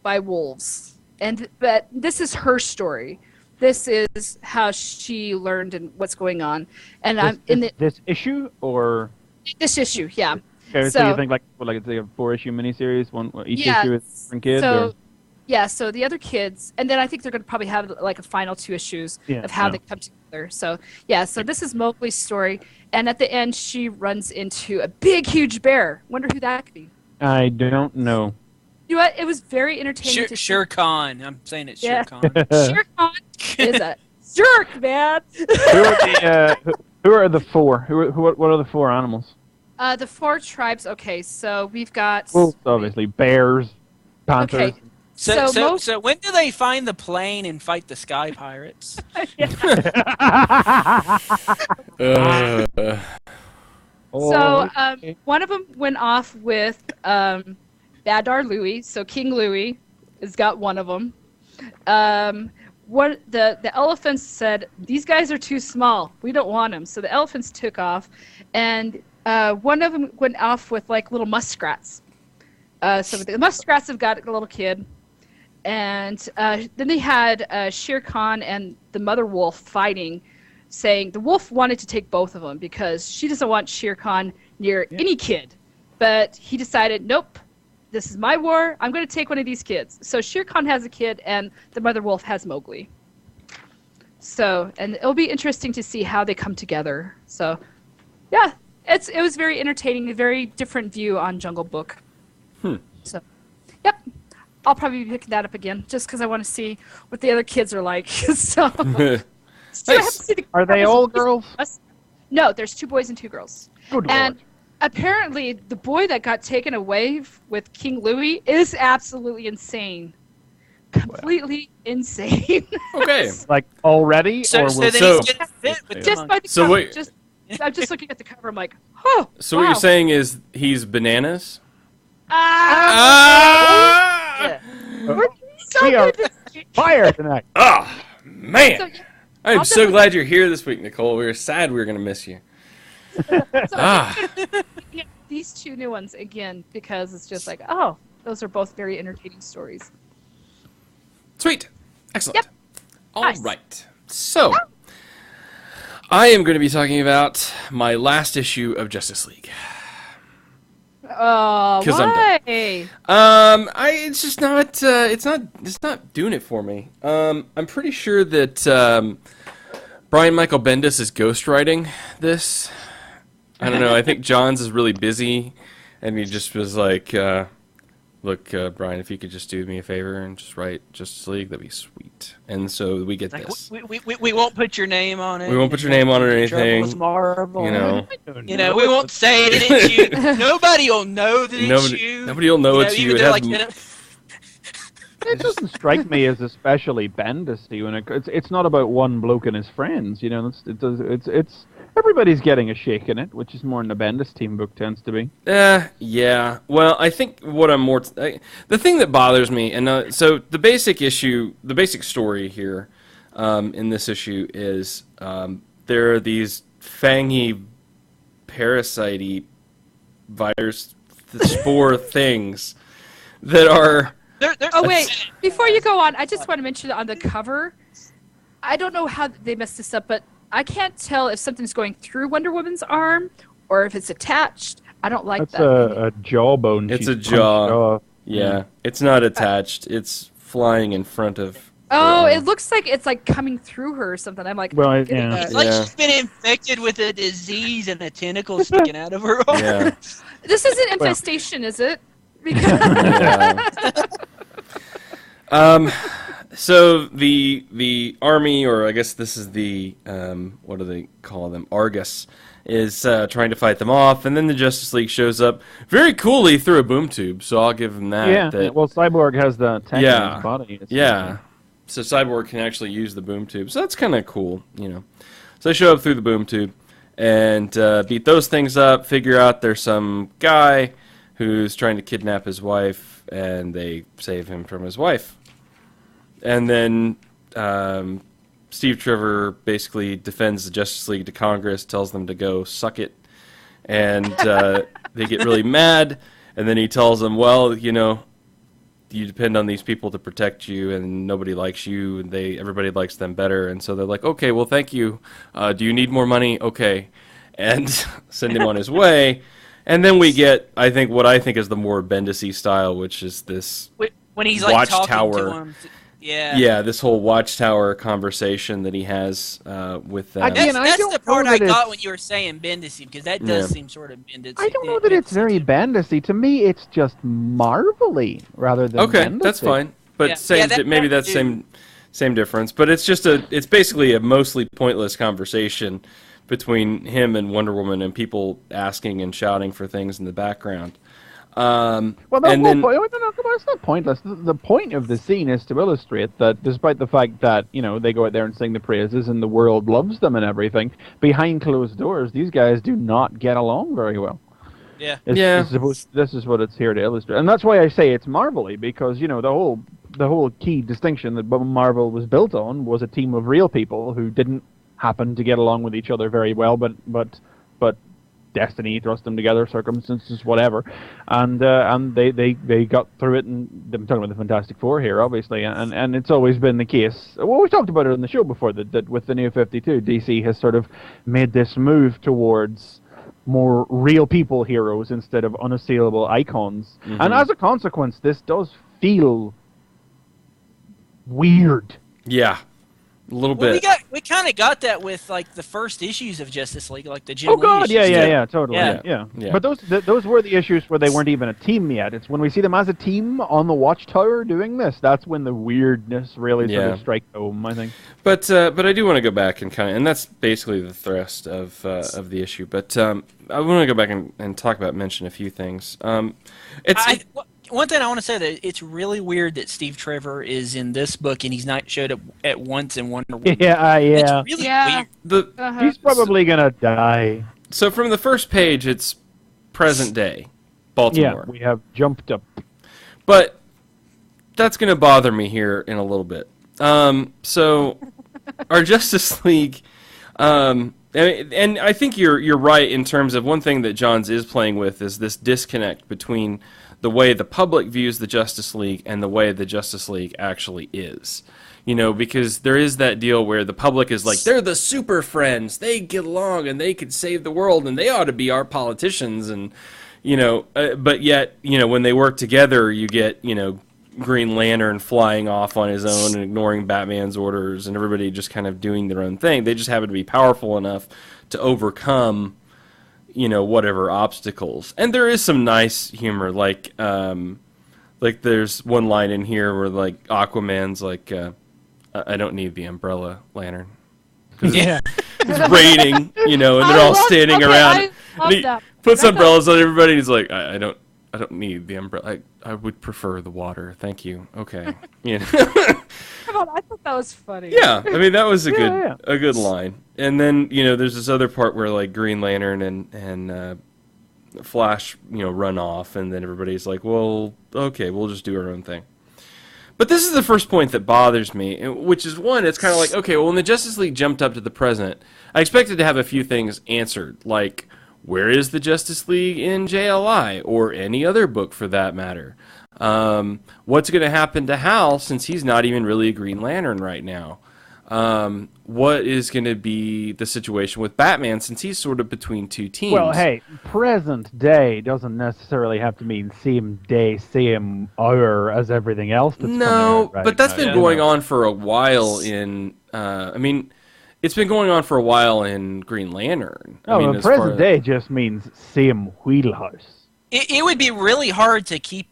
by wolves. But this is her story. This is how she learned and what's going on. And this issue or this issue, yeah. Okay, so you think like it's like a 4-issue miniseries, each issue is a different kid? So, yeah, so the other kids, and then I think they're going to probably have like a final 2 issues of how they come together. So, yeah, so this is Mowgli's story, and at the end she runs into a big, huge bear. Wonder who that could be. I don't know. You know what? It was very entertaining. Shere Khan. I'm saying it's Yeah. Shere Khan. Shere Khan is a jerk, man. Who are the 4? What are the 4 animals? The 4 tribes. Okay, so we've got. Wolves, obviously, bears, panthers. Okay. So when do they find the plane and fight the sky pirates? So one of them went off with Badar Louie. So King Louie has got one of them. The elephants said, these guys are too small. We don't want them. So the elephants took off, and one of them went off with like little muskrats. So the muskrats have got a little kid. And then they had Shere Khan and the mother wolf fighting, saying the wolf wanted to take both of them because she doesn't want Shere Khan near any kid. But he decided, nope, this is my war. I'm going to take one of these kids. So Shere Khan has a kid, and the mother wolf has Mowgli. So, and it'll be interesting to see how they come together. So, yeah, it was very entertaining, a very different view on Jungle Book. So, yep. I'll probably be picking that up again just because I want to see what the other kids are like. So, are they all girls? No, there's 2 boys and 2 girls. Good and Lord. Apparently, the boy that got taken away with King Louie is absolutely insane. Completely insane. Okay. Like already? So or then so- he's gonna fit with Just the by the So cover. wait. I'm just looking at the cover. I'm like, oh. So wow. what you're saying is he's bananas? Yeah. So We are good. fire tonight. Oh, man. So, I'm I'll so definitely- glad you're here this week, Nicole. We were sad we were going to miss you. Yeah, these 2 new ones again because it's just like, oh, those are both very entertaining stories. Sweet. Excellent. Yep. All Nice. right. So, I am going to be talking about my last issue of Justice League. Oh, 'Cause I'm why? It's just not. It's not doing it for me. I'm pretty sure that Brian Michael Bendis is ghostwriting this. I don't know. I think Johns is really busy, and he just was like, "Look, Brian, if you could just do me a favor and just write Justice League, that'd be sweet." And so we get Like, this. we won't put your name on it. We won't put your name on it or anything. Troubles Marvel. You know, You know, we won't say it ain't you. Nobody will know that it's you. nobody will know it's you. Even It though, has like, It doesn't strike me as especially Bendis-y when it's not about one bloke and his friends. You know, it's everybody's getting a shake in it, which is more than the Bendis team book tends to be. Yeah. Well, I think what I'm more the thing that bothers me, and so the basic story here in this issue is there are these fangy, parasite-y virus spore things that are. Oh wait! Before you go on, I just want to mention that on the cover, I don't know how they messed this up, but I can't tell if something's going through Wonder Woman's arm or if it's attached. I don't like That's that. a jawbone. It's she's a punched jaw. off. Yeah, it's not attached. It's flying in front of Oh, it looks like it's like coming through her or something. I'm like, Well, getting yeah. that. It's like Yeah. she's been infected with a disease and a tentacle sticking out of her arm. Yeah. This isn't infestation, is it? Because Yeah. So the army, or I guess this is the what do they call them? Argus is trying to fight them off, and then the Justice League shows up very coolly through a boom tube. So I'll give them that. Yeah. that- Well, Cyborg has the tank Yeah. in his body. It's- Yeah. So Cyborg can actually use the boom tube. So that's kind of cool, you know. So they show up through the boom tube and beat those things up, figure out there's some guy who's trying to kidnap his wife, and they save him from his wife. And then Steve Trevor basically defends the Justice League to Congress, tells them to go suck it. And they get really mad. And then he tells them, well, you know, you depend on these people to protect you, and nobody likes you, and everybody likes them better. And so they're like, okay, well, thank you. Do you need more money? Okay. And send him on his way. And then we get, I think, what I think is the more Bendis-y style, which is this When he's like talking Watchtower. to him. Yeah. Yeah, this whole Watchtower conversation that he has with them. Again, I That's don't the part know I that got it's- when you were saying Bendis, because that Yeah. does seem sort of Bendis. I don't know that it's very Bendis-y. To me, it's just Marvel-y rather than Okay, Bendis-y. that's fine. But Yeah. same, Yeah, that- maybe that that's too. same difference. But it's just it's basically a mostly pointless conversation between him and Wonder Woman, and people asking and shouting for things in the background. Well, the and whole then point, it's not pointless. The point of the scene is to illustrate that despite the fact that, you know, they go out there and sing the praises and the world loves them and everything, behind closed doors, these guys do not get along very well. Yeah. Yeah. This is what it's here to illustrate. And that's why I say it's Marvel-y, because, you know, the whole key distinction that Marvel was built on was a team of real people who didn't happen to get along with each other very well, but destiny thrust them together, circumstances, whatever, and they got through it. And I'm talking about the Fantastic Four here, obviously, and it's always been the case. Well, we talked about it on the show before that with the New 52, DC has sort of made this move towards more real people heroes instead of unassailable icons, and as a consequence, this does feel weird. yeah, a little Well, bit. we kind of got that with like the first issues of Justice League, like the Jim Oh Lee God, issues. yeah, totally, Yeah. yeah. But those were the issues where they weren't even a team yet. It's when we see them as a team on the Watchtower doing this, that's when the weirdness really sort Yeah. of strikes home, I think. But I do want to go back and and that's basically the thrust of the issue. But I want to go back and talk about, mention a few things. One thing I want to say, that it's really weird that Steve Trevor is in this book and he's not showed up at once in Wonder Woman. Yeah. It's really Yeah. weird. He's probably gonna die. So from the first page, it's present day, Baltimore. Yeah, we have jumped up. But that's going to bother me here in a little bit. So our Justice League, and I think you're right in terms of one thing that Johns is playing with is this disconnect between the way the public views the Justice League and the way the Justice League actually is. You know, because there is that deal where the public is like, they're the super friends, they get along and they could save the world and they ought to be our politicians, and you know, but yet, you know, when they work together, you get, you know, Green Lantern flying off on his own and ignoring Batman's orders, and everybody just kind of doing their own thing. They just happen to be powerful enough to overcome, you know, whatever obstacles. And there is some nice humor, like there's one line in here where like Aquaman's like, I don't need the umbrella lantern. Yeah. It's raining, you know, and they're all standing around. And he puts umbrellas on everybody, and he's like, I don't need the umbrella. I would prefer the water. Thank you. Okay. You know? Come on, I thought that was funny. Yeah, I mean that was a Yeah. good line. And then, you know, there's this other part where like Green Lantern and Flash, you know, run off, and then everybody's like, well, okay, we'll just do our own thing. But this is the first point that bothers me, which is one, it's kind of like, okay, well, when the Justice League jumped up to the present, I expected to have a few things answered, like, where is the Justice League in JLI, or any other book for that matter? What's going to happen to Hal, since he's not even really a Green Lantern right now? what is going to be the situation with Batman since he's sort of between two teams? Well, hey, present day doesn't necessarily have to mean same day, same hour as everything else that's coming out right but that's now, been going on for a while in. It's been going on for a while in Green Lantern. No, present day just means same wheelhouse. It would be really hard to keep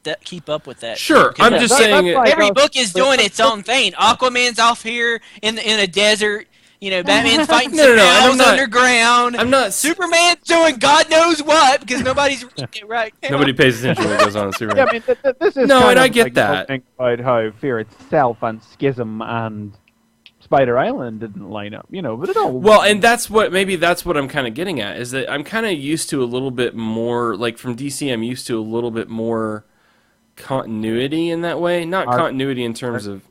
up with that. Sure, I'm just saying. Every book is doing its own thing. Aquaman's off here in a desert. Batman's fighting some owls underground. I'm not. Superman's doing God knows what because nobody's right. Nobody pays attention to what goes on in Superman. Yeah, I mean, this is I get that. About how Fear itself and Schism and Spider Island didn't line up, but it all. Well, and that's what I'm kind of getting at is that I'm kind of used to a little bit more, like from DC, I'm used to a little bit more continuity in that way. Not continuity in terms of,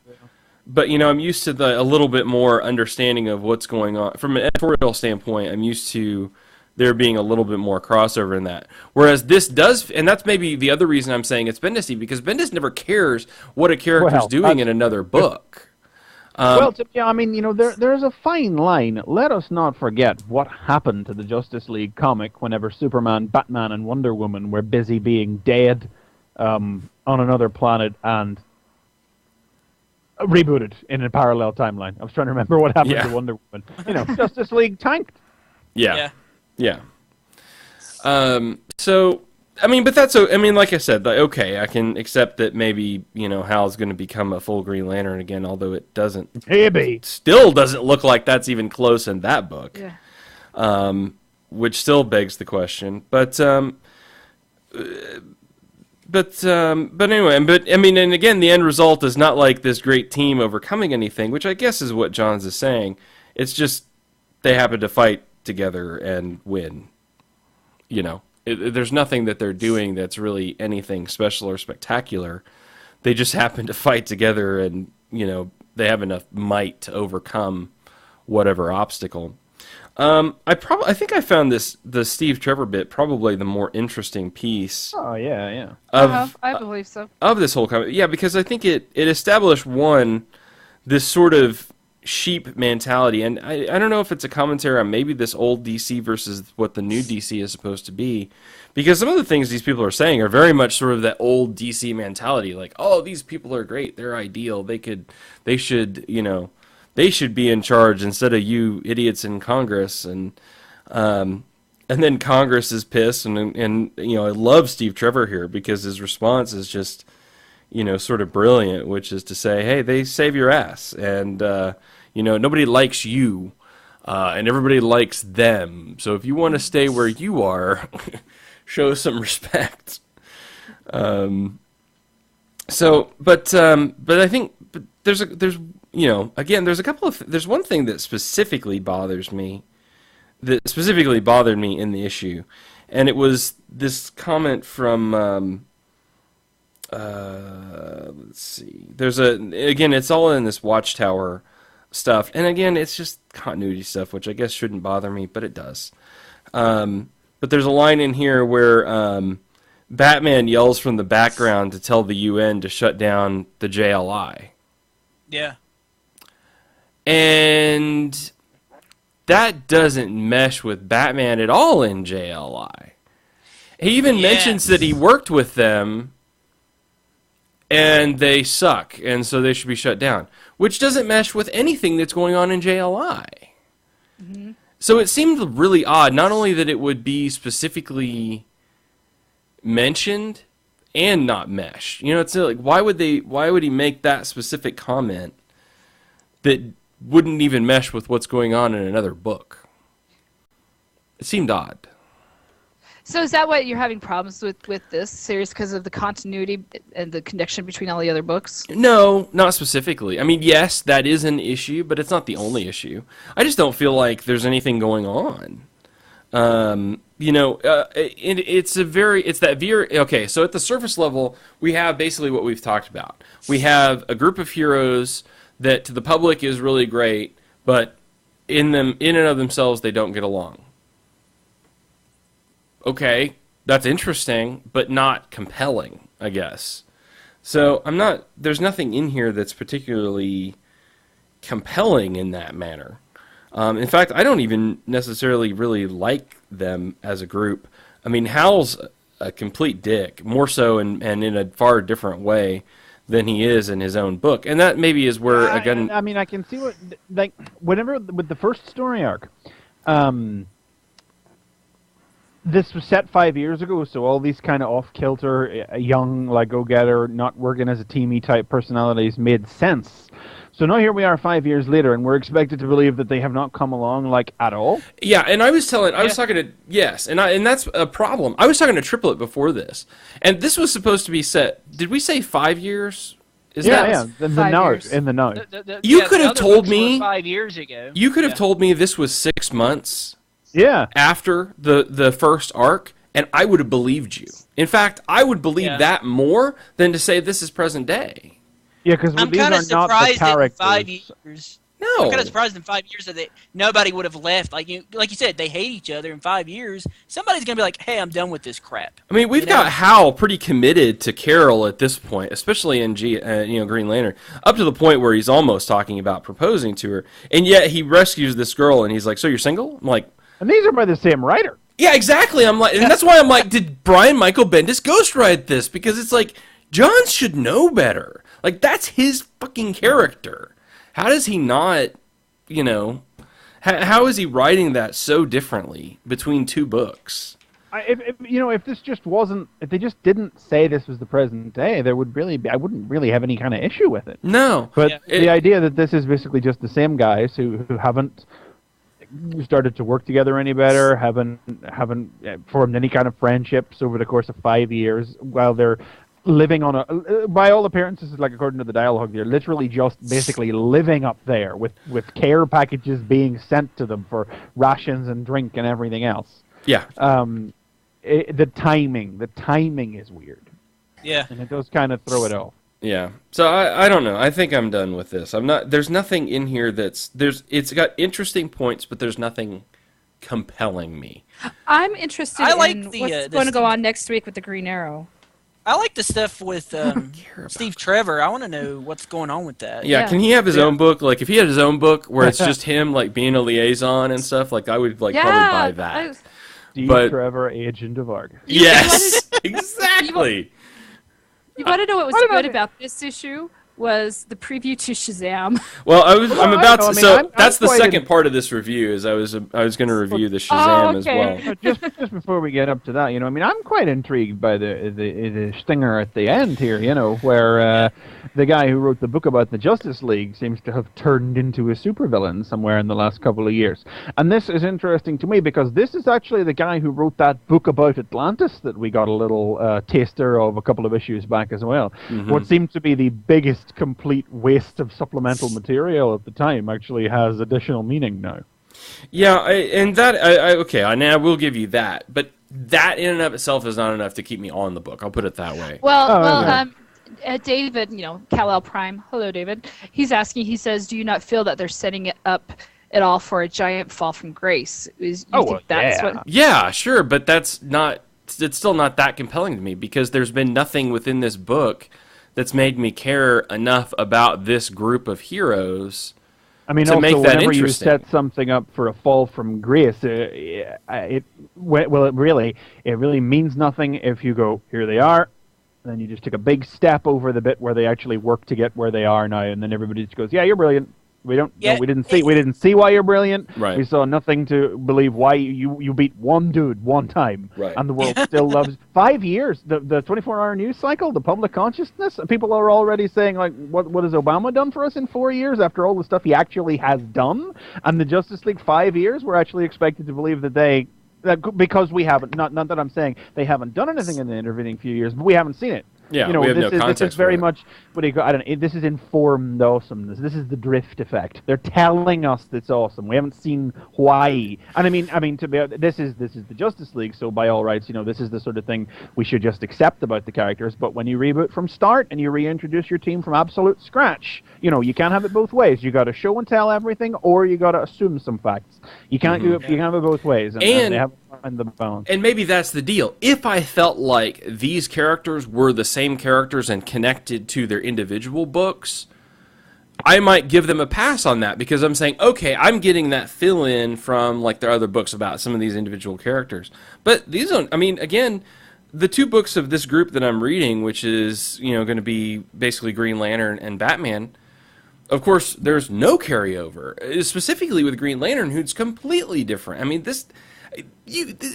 but I'm used to a little bit more understanding of what's going on from an editorial standpoint. I'm used to there being a little bit more crossover in that. Whereas this does, and that's maybe the other reason I'm saying it's Bendis, because Bendis never cares what a character's doing in another book. There's a fine line. Let us not forget what happened to the Justice League comic whenever Superman, Batman, and Wonder Woman were busy being dead on another planet and rebooted in a parallel timeline. I was trying to remember what happened to Wonder Woman. Justice League tanked. Yeah. But that's like I said, okay, I can accept that maybe, Hal's going to become a full Green Lantern again, although it doesn't. Maybe. Still doesn't look like that's even close in that book. Yeah. Which still begs the question. But anyway, and again, the end result is not like this great team overcoming anything, which I guess is what Johns is saying. It's just they happen to fight together and win. There's nothing that they're doing that's really anything special or spectacular. They just happen to fight together and, they have enough might to overcome whatever obstacle. I think I found the Steve Trevor bit probably the more interesting piece. Oh, yeah. I believe so. Of this whole comic. Yeah, because I think it established, this sort of sheep mentality, and I don't know if it's a commentary on maybe this old DC versus what the new DC is supposed to be, because some of the things these people are saying are very much sort of that old DC mentality, like, oh, these people are great, they're ideal, they should be in charge instead of you idiots in Congress, and then Congress is pissed, and I love Steve Trevor here because his response is just sort of brilliant, which is to say, hey, they save your ass, and nobody likes you, and everybody likes them. So if you want to stay where you are, show some respect. But I think there's one thing that specifically bothers me, that specifically bothered me in the issue, and it was this comment from. Let's see. It's all in this Watchtower stuff, and again, it's just continuity stuff, which I guess shouldn't bother me, but it does. But there's a line in here where Batman yells from the background to tell the UN to shut down the JLI. Yeah. And that doesn't mesh with Batman at all in JLI. He even mentions that he worked with them and they suck, and so they should be shut down, which doesn't mesh with anything that's going on in JLI. Mm-hmm. So it seemed really odd, not only that it would be specifically mentioned and not mesh. It's like, why would he make that specific comment that wouldn't even mesh with what's going on in another book? It seemed odd. So is that what you're having problems with this series, because of the continuity and the connection between all the other books? No, not specifically. I mean, yes, that is an issue, but it's not the only issue. I just don't feel like there's anything going on. Okay, so at the surface level, we have basically what we've talked about. We have a group of heroes that to the public is really great, but in and of themselves, they don't get along. Okay, that's interesting, but not compelling, I guess. So there's nothing in here that's particularly compelling in that manner. In fact, I don't even necessarily really like them as a group. I mean, Hal's a complete dick, more so and in a far different way than he is in his own book. And that maybe is where, again... I mean, I can see what... Like, whenever... With the first story arc, this was set 5 years ago, so all these kind of off-kilter, young, like, go-getter, not working as a teamy type personalities made sense. So now here we are 5 years later, and we're expected to believe that they have not come along, like, at all? Yeah, and I was talking to... Yes, and that's a problem. I was talking to Triplet before this, and this was supposed to be set... Did we say 5 years? In the know. You could have told me... 5 years ago. You could have told me this was 6 months... Yeah. After the first arc, and I would have believed you. In fact, I would believe that more than to say this is present day. Yeah, because these are not the characters. In 5 years. No. I'm kind of surprised in 5 years that nobody would have left. Like you said, they hate each other. In 5 years, somebody's gonna be like, "Hey, I'm done with this crap." I mean, we've got Hal pretty committed to Carol at this point, especially in Green Lantern, up to the point where he's almost talking about proposing to her, and yet he rescues this girl, and he's like, "So you're single?" I'm like. And these are by the same writer. Yeah, exactly. I'm like, and that's why I'm like, did Brian Michael Bendis ghostwrite this? Because it's like, John should know better. Like, that's his fucking character. How does he not, how is he writing that so differently between two books? If this just wasn't, if they just didn't say this was the present day, there would really be, I wouldn't really have any kind of issue with it. No. But the idea that this is basically just the same guys who haven't started to work together any better, haven't formed any kind of friendships over the course of 5 years, while they're living on by all appearances, like according to the dialogue, they're literally just basically living up there with care packages being sent to them for rations and drink and everything else. Yeah. The timing is weird. Yeah. And it does kind of throw it off. Yeah. So I don't know. I think I'm done with this. There's nothing in here it's got interesting points, but there's nothing compelling me. I'm interested in what's going to go on next week with the Green Arrow. I like the stuff with Steve Trevor. I want to know what's going on with that. Yeah, can he have his own book? Like, if he had his own book where it's just him, like, being a liaison and stuff, like, I would, probably buy that. Steve Trevor, Agent of Argus. Yes, exactly. You want to know what was good about this issue? Was the preview to Shazam. Well, that's the second part of this review. Is I was going to review the Shazam as well. Just before we get up to that, I'm quite intrigued by the stinger at the end here. Where the guy who wrote the book about the Justice League seems to have turned into a supervillain somewhere in the last couple of years. And this is interesting to me because this is actually the guy who wrote that book about Atlantis that we got a little taster of a couple of issues back as well. Mm-hmm. What seemed to be the biggest complete waste of supplemental material at the time actually has additional meaning now. Yeah, I will give you that, but that in and of itself is not enough to keep me on the book. I'll put it that way. David, Kal-El Prime. Hello, David. He's asking. He says, "Do you not feel that they're setting it up at all for a giant fall from grace?" Yeah, sure, but that's not. It's still not that compelling to me because there's been nothing within this book that's made me care enough about this group of heroes. I mean, to also, make that whenever you interesting. set something up for a fall from grace, it really means nothing if you go, here they are, and then you just take a big step over the bit where they actually work to get where they are now, and then everybody just goes, yeah, you're brilliant. We didn't see why you're brilliant. Right. We saw nothing to believe why you beat one dude one time, right. And the world still loves 5 years. The 24-hour news cycle, the public consciousness. People are already saying like, what has Obama done for us in 4 years after all the stuff he actually has done? And the Justice League 5 years, we're actually expected to believe that because we haven't. Not that I'm saying they haven't done anything in the intervening few years, but we haven't seen it. Yeah, we have no context. This is very much what do you call? This is informed awesomeness. This is the drift effect. They're telling us it's awesome. We haven't seen why. And I mean, this is the Justice League. So by all rights, this is the sort of thing we should just accept about the characters. But when you reboot from start and you reintroduce your team from absolute scratch, you can't have it both ways. You got to show and tell everything, or you got to assume some facts. You can't do it. You can't have it both ways. And they have to find the balance. And maybe that's the deal. If I felt like these characters were the same characters and connected to their individual books, I might give them a pass on that because I'm saying, okay, I'm getting that fill-in from like their other books about some of these individual characters. But these don't, I mean, again, the two books of this group that I'm reading, which is, going to be basically Green Lantern and Batman, of course, there's no carryover, specifically with Green Lantern, who's completely different. I mean,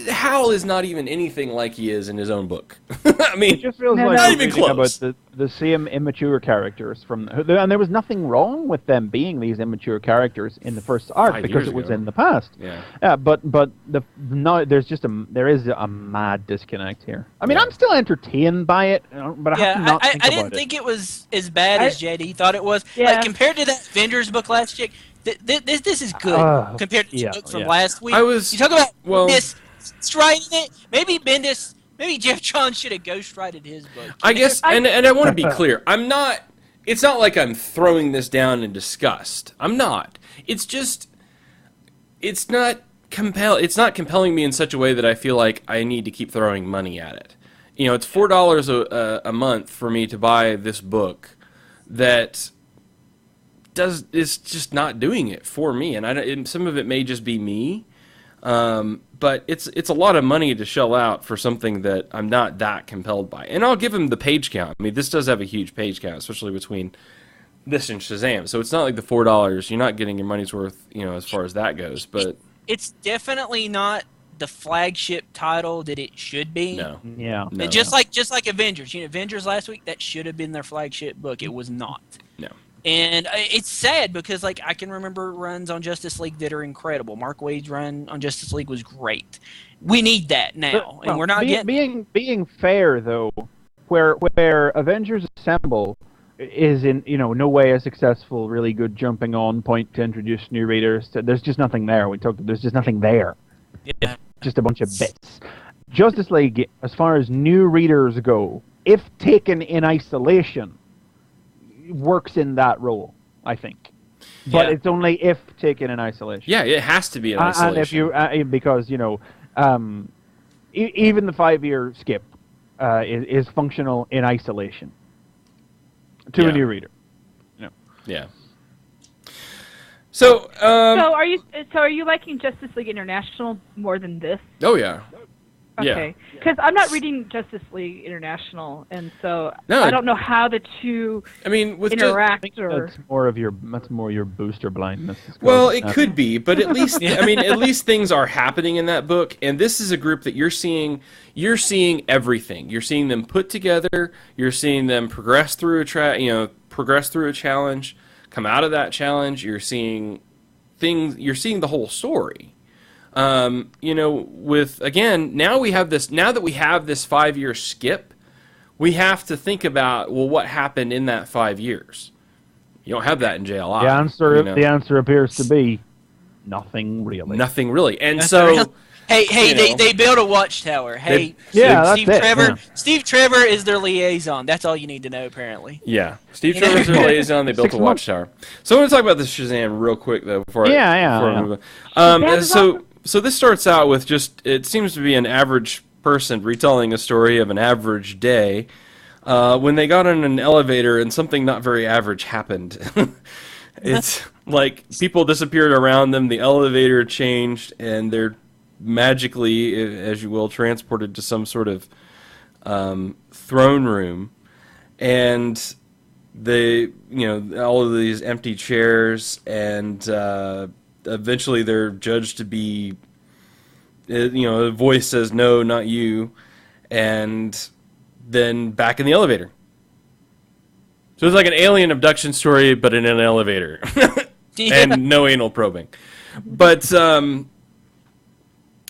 Hal is not even anything like he is in his own book. I mean, it just feels like not we're even reading close. about the same immature characters and there was nothing wrong with them being these immature characters in the first arc 5 because years it was ago. in the past. Yeah. But there is a mad disconnect here. I mean, Yeah. I'm still entertained by it, but I have to not think I about didn't it. think it was as bad as JD thought it was. Yeah. Like, compared to that Avengers book last year, this is good compared to the book from last week. You talk about this ghostwriting it. Maybe Jeff Johns should have ghostwrited his book. I guess, and I want to be clear. It's not like I'm throwing this down in disgust. I'm not. It's just, it's not compelling me in such a way that I feel like I need to keep throwing money at it. It's $4 a month for me to buy this book that is just not doing it for me, and some of it may just be me, but it's a lot of money to shell out for something that I'm not that compelled by. And I'll give him the page count. I mean, this does have a huge page count, especially between this and Shazam. So it's not like the $4. You're not getting your money's worth, as far as that goes. But it's definitely not the flagship title that it should be. No. Yeah. No. Just like Avengers. Avengers last week, that should have been their flagship book. It was not. No. And it's sad because, I can remember runs on Justice League that are incredible. Mark Waid's run on Justice League was great. We need that now, and we're not getting. Being fair though, where Avengers Assemble is in no way a successful, really good jumping on point to introduce new readers. There's just nothing there. There's just nothing there. Yeah. Just a bunch of bits. Justice League, as far as new readers go, if taken in isolation, works in that role, I think. But it's only if taken in isolation. Yeah, it has to be in isolation. And if you, because even the 5-year skip is functional in isolation to a new reader. Yeah. So, are you liking Justice League International more than this? Oh yeah. Okay, because I'm not reading Justice League International, and so No, I don't know how the two interact. That's more your booster blindness. Well, it could be, but at least at least things are happening in that book, and this is a group that you're seeing everything. You're seeing them put together. You're seeing them progress through a challenge, come out of that challenge. You're seeing things. You're seeing the whole story. With again, now that we have this 5-year skip, we have to think about, well, what happened in that 5 years? You don't have that in JLI. The answer appears to be nothing really. Nothing really. And so they built a watchtower. Steve Trevor is their liaison. That's all you need to know, apparently. Yeah. Steve Trevor's their liaison. They built a watchtower. So I want to talk about the Shazam real quick though before I move on. So this starts out with it seems to be an average person retelling a story of an average day when they got in an elevator and something not very average happened. It's like people disappeared around them, the elevator changed, and they're magically, as you will, transported to some sort of throne room. And they, all of these empty chairs, and eventually they're judged to be, a voice says, no, not you, and then back in the elevator. So it's like an alien abduction story, but in an elevator. And no anal probing. But,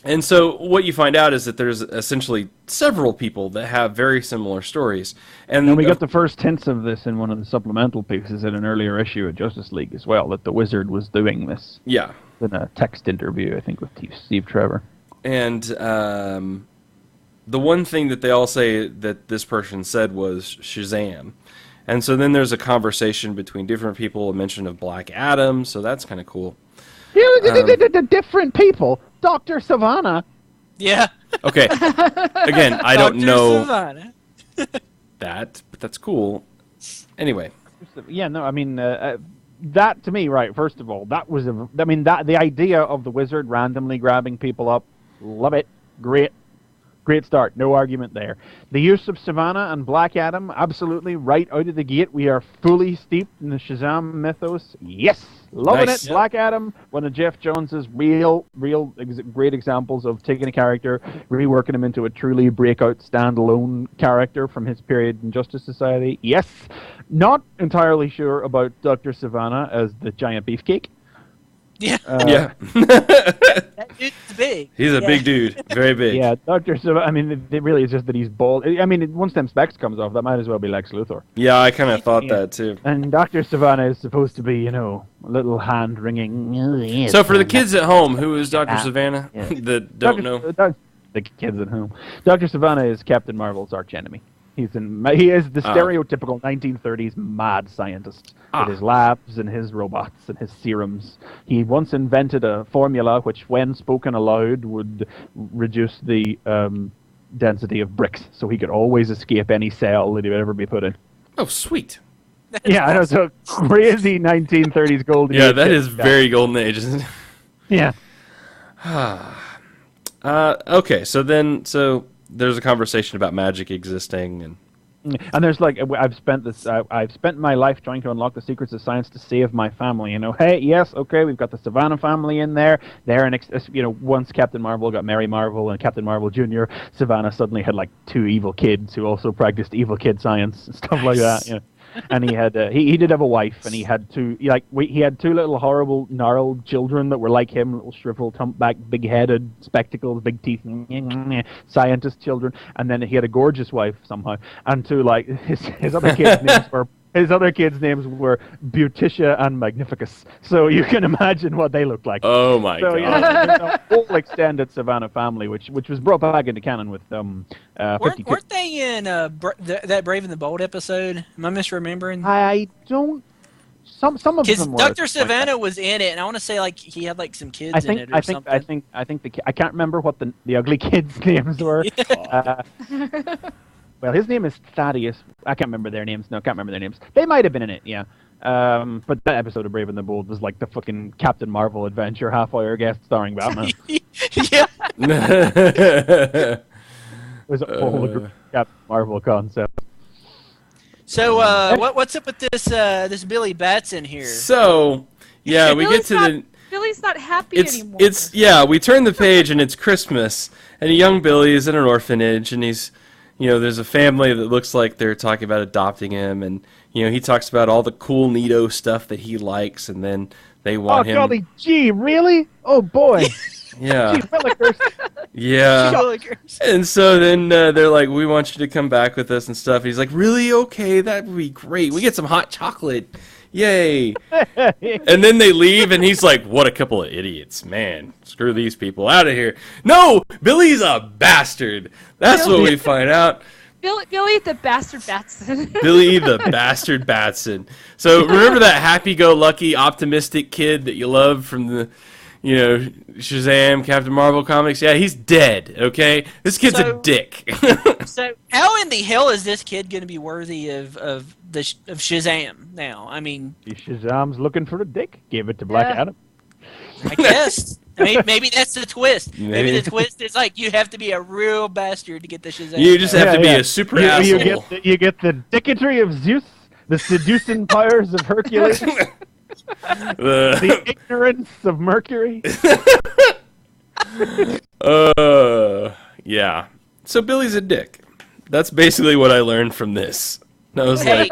and so what you find out is that there's essentially several people that have very similar stories. And we got the first hints of this in one of the supplemental pieces in an earlier issue of Justice League as well, that the Wizard was doing this. Yeah. In a text interview, I think, with Steve Trevor. And the one thing that they all say that this person said was Shazam. And so then there's a conversation between different people, a mention of Black Adam, so that's kind of cool. The different people. Dr. Savannah. Yeah. Okay. Again, I don't know Savannah. that, but that's cool. Anyway. Yeah, no, I mean, that to me, right? First of all, that was the idea of the wizard randomly grabbing people up. Love it. Great. Great start. No argument there. The use of Savannah and Black Adam, absolutely right out of the gate. We are fully steeped in the Shazam mythos. Yes. Loving Nice. it. Black Adam, one of Jeff Jones's great examples of taking a character, reworking him into a truly breakout standalone character from his period in Justice Society. Yes. Not entirely sure about Dr. Savannah as the giant beefcake. Yeah. Yeah. That dude's big. He's a big dude. Very big. Yeah, Dr. Savannah, I mean, it really is just that he's bald. I mean, once them specs comes off, that might as well be Lex Luthor. Yeah, I kind of thought that too. And Dr. Savannah is supposed to be, you know, a little hand-wringing. So for the kids at home, who is Dr. Savannah that don't know? The kids at home. Dr. Savannah is Captain Marvel's archenemy. He is the stereotypical 1930s mad scientist with his labs and his robots and his serums. He once invented a formula which, when spoken aloud, would reduce the density of bricks, so he could always escape any cell that he would ever be put in. Oh, sweet. Yeah, I know, so crazy 1930s golden age. Yeah, that is very golden age, isn't it? Yeah. Okay, so there's a conversation about magic existing, and there's like I've spent my life trying to unlock the secrets of science to save my family. You know, hey, yes, okay, we've got the Savannah family in there. Once Captain Marvel got Mary Marvel and Captain Marvel Jr., Savannah suddenly had like 2 evil kids who also practiced evil kid science and stuff like that. You know. And he had he did have a wife, and he had two little horrible gnarled children that were like him, little shriveled, humpback, big-headed, spectacles, big teeth, scientist children. And then he had a gorgeous wife somehow, and his other kids' names were. His other kids' names were Beauticia and Magnificus. So you can imagine what they looked like. Oh my god! Yeah, a whole extended Savannah family, which was brought back into canon with Weren't they in that Brave and the Bold episode? Am I misremembering? I don't. Some of them were. Dr. Savannah was in it, and I want to say like he had like some kids in it or something. I can't remember what the ugly kids' names were. Well, his name is Thaddeus. I can't remember their names. No, can't remember their names. They might have been in it, yeah. But that episode of Brave and the Bold was like the fucking Captain Marvel adventure half-hour guest starring Batman. Yeah. It was a whole Captain Marvel concept. So, what's up with this Billy Batson here? So, yeah, we get to Billy's not happy anymore. We turn the page and it's Christmas, and a young Billy is in an orphanage, and he's, there's a family that looks like they're talking about adopting him, and, he talks about all the cool, neato stuff that he likes, and then they want him. Oh, golly gee, really? Oh, boy. Yeah. Gee, Willikers. Yeah. Willikers. And so then they're like, we want you to come back with us and stuff. He's like, really? Okay, that would be great. We get some hot chocolate. Yay. And then they leave, and he's like, what a couple of idiots. Man, screw these people out of here. No, Billy's a bastard. That's what we find out. Billy the Bastard Batson. Billy the Bastard Batson. So remember that happy-go-lucky, optimistic kid that you love from the, Shazam, Captain Marvel comics? Yeah, he's dead, okay? This kid's a dick. So how in the hell is this kid going to be worthy of Shazam now? I mean... Shazam's looking for a dick. Give it to Black Adam. I guess. Maybe that's the twist. Maybe the twist is like you have to be a real bastard to get the Shazam. You just have to be a super asshole. You get the dicketry of Zeus, the seducing powers of Hercules, the ignorance of Mercury. Yeah. So Billy's a dick. That's basically what I learned from this. I was like,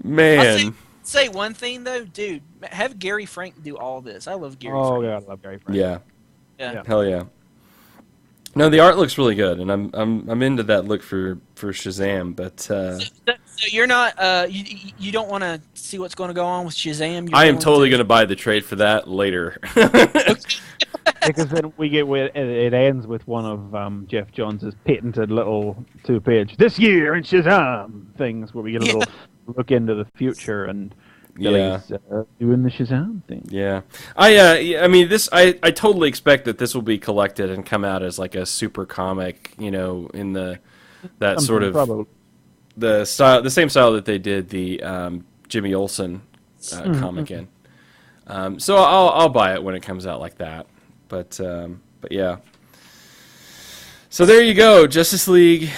man. Say one thing though, dude. Have Gary Frank do all this. I love Gary Frank. Oh yeah, I love Gary Frank. Yeah. Hell yeah. No, the art looks really good, and I'm into that look for Shazam. But so you're not you don't want to see what's going to go on with Shazam. I am totally going to buy the trade for that later. Because then it ends with one of Jeff Jones's patented little 2-page "This Year in Shazam" things, where we get a little look into the future, and Billy's doing the Shazam thing. Yeah, I mean this. I totally expect that this will be collected and come out as like a super comic, in the same style that they did the Jimmy Olsen comic in. So I'll buy it when it comes out like that. But yeah. So there you go, Justice League.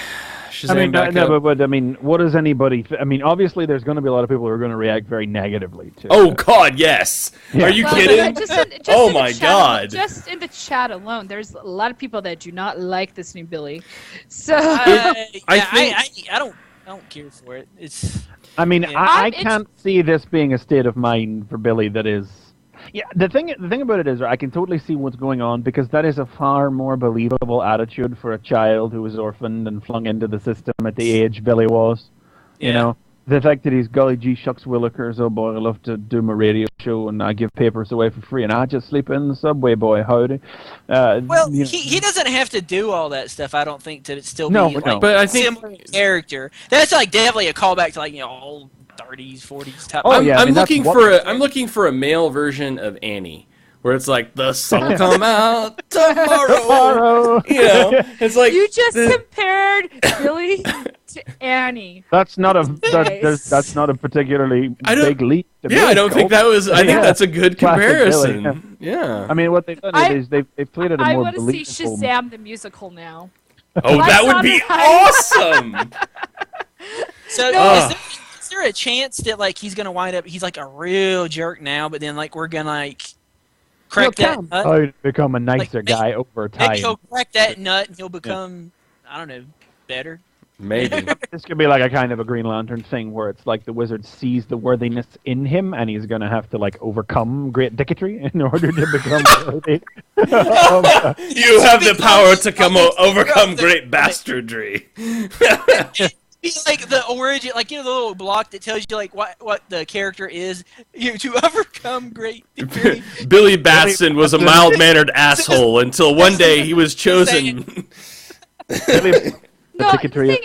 Shazam back up. But I mean, what does anybody? I mean, obviously, there's going to be a lot of people who are going to react very negatively to. Oh God, yes. Yeah. Are you Well, kidding? just Oh in the my chat- God. Just in the chat alone, there's a lot of people that do not like this new Billy. So I don't care for it. It's I mean, Yeah. I can't see this being a state of mind for Billy that is. Yeah, the thing about it is, I can totally see what's going on because that is a far more believable attitude for a child who was orphaned and flung into the system at the age Billy was. You know, the fact that he's golly gee shucks willikers, oh boy, I love to do my radio show and I give papers away for free and I just sleep in the subway, boy, howdy. well, you know. he doesn't have to do all that stuff. I don't think to still No, be no. like But I a think- similar character. That's like definitely a callback to like old 30s, 40s type. Oh, yeah, I mean, that's I'm looking for a male version of Annie, where it's like the sun will come out tomorrow. You know, it's like you just compared Billy to Annie. That's not a Nice. that's not a particularly I don't- big leap. To yeah, I make, don't think Cole. that was. I think Yeah. that's a good Classic Billy, comparison. Yeah. I mean, what they've done I- is they've played it a I more want to see believable. Shazam the musical now. Oh, Lights that would on be high. awesome. So No. is there a chance that like he's gonna wind up? He's like a real jerk now, but then like we're gonna like crack that nut. How to become a nicer Like, guy over time. Maybe he'll crack that nut and he'll become I don't know better. Maybe. This could be like a kind of a Green Lantern thing where it's like the wizard sees the worthiness in him and he's going to have to like overcome great dicketry in order to become worthy. You have the power to overcome great bastardry. He's like the origin, like the little block that tells you like what the character is. To overcome great. Billy Batson was a mild-mannered asshole until one day he was chosen. No, Dicketry.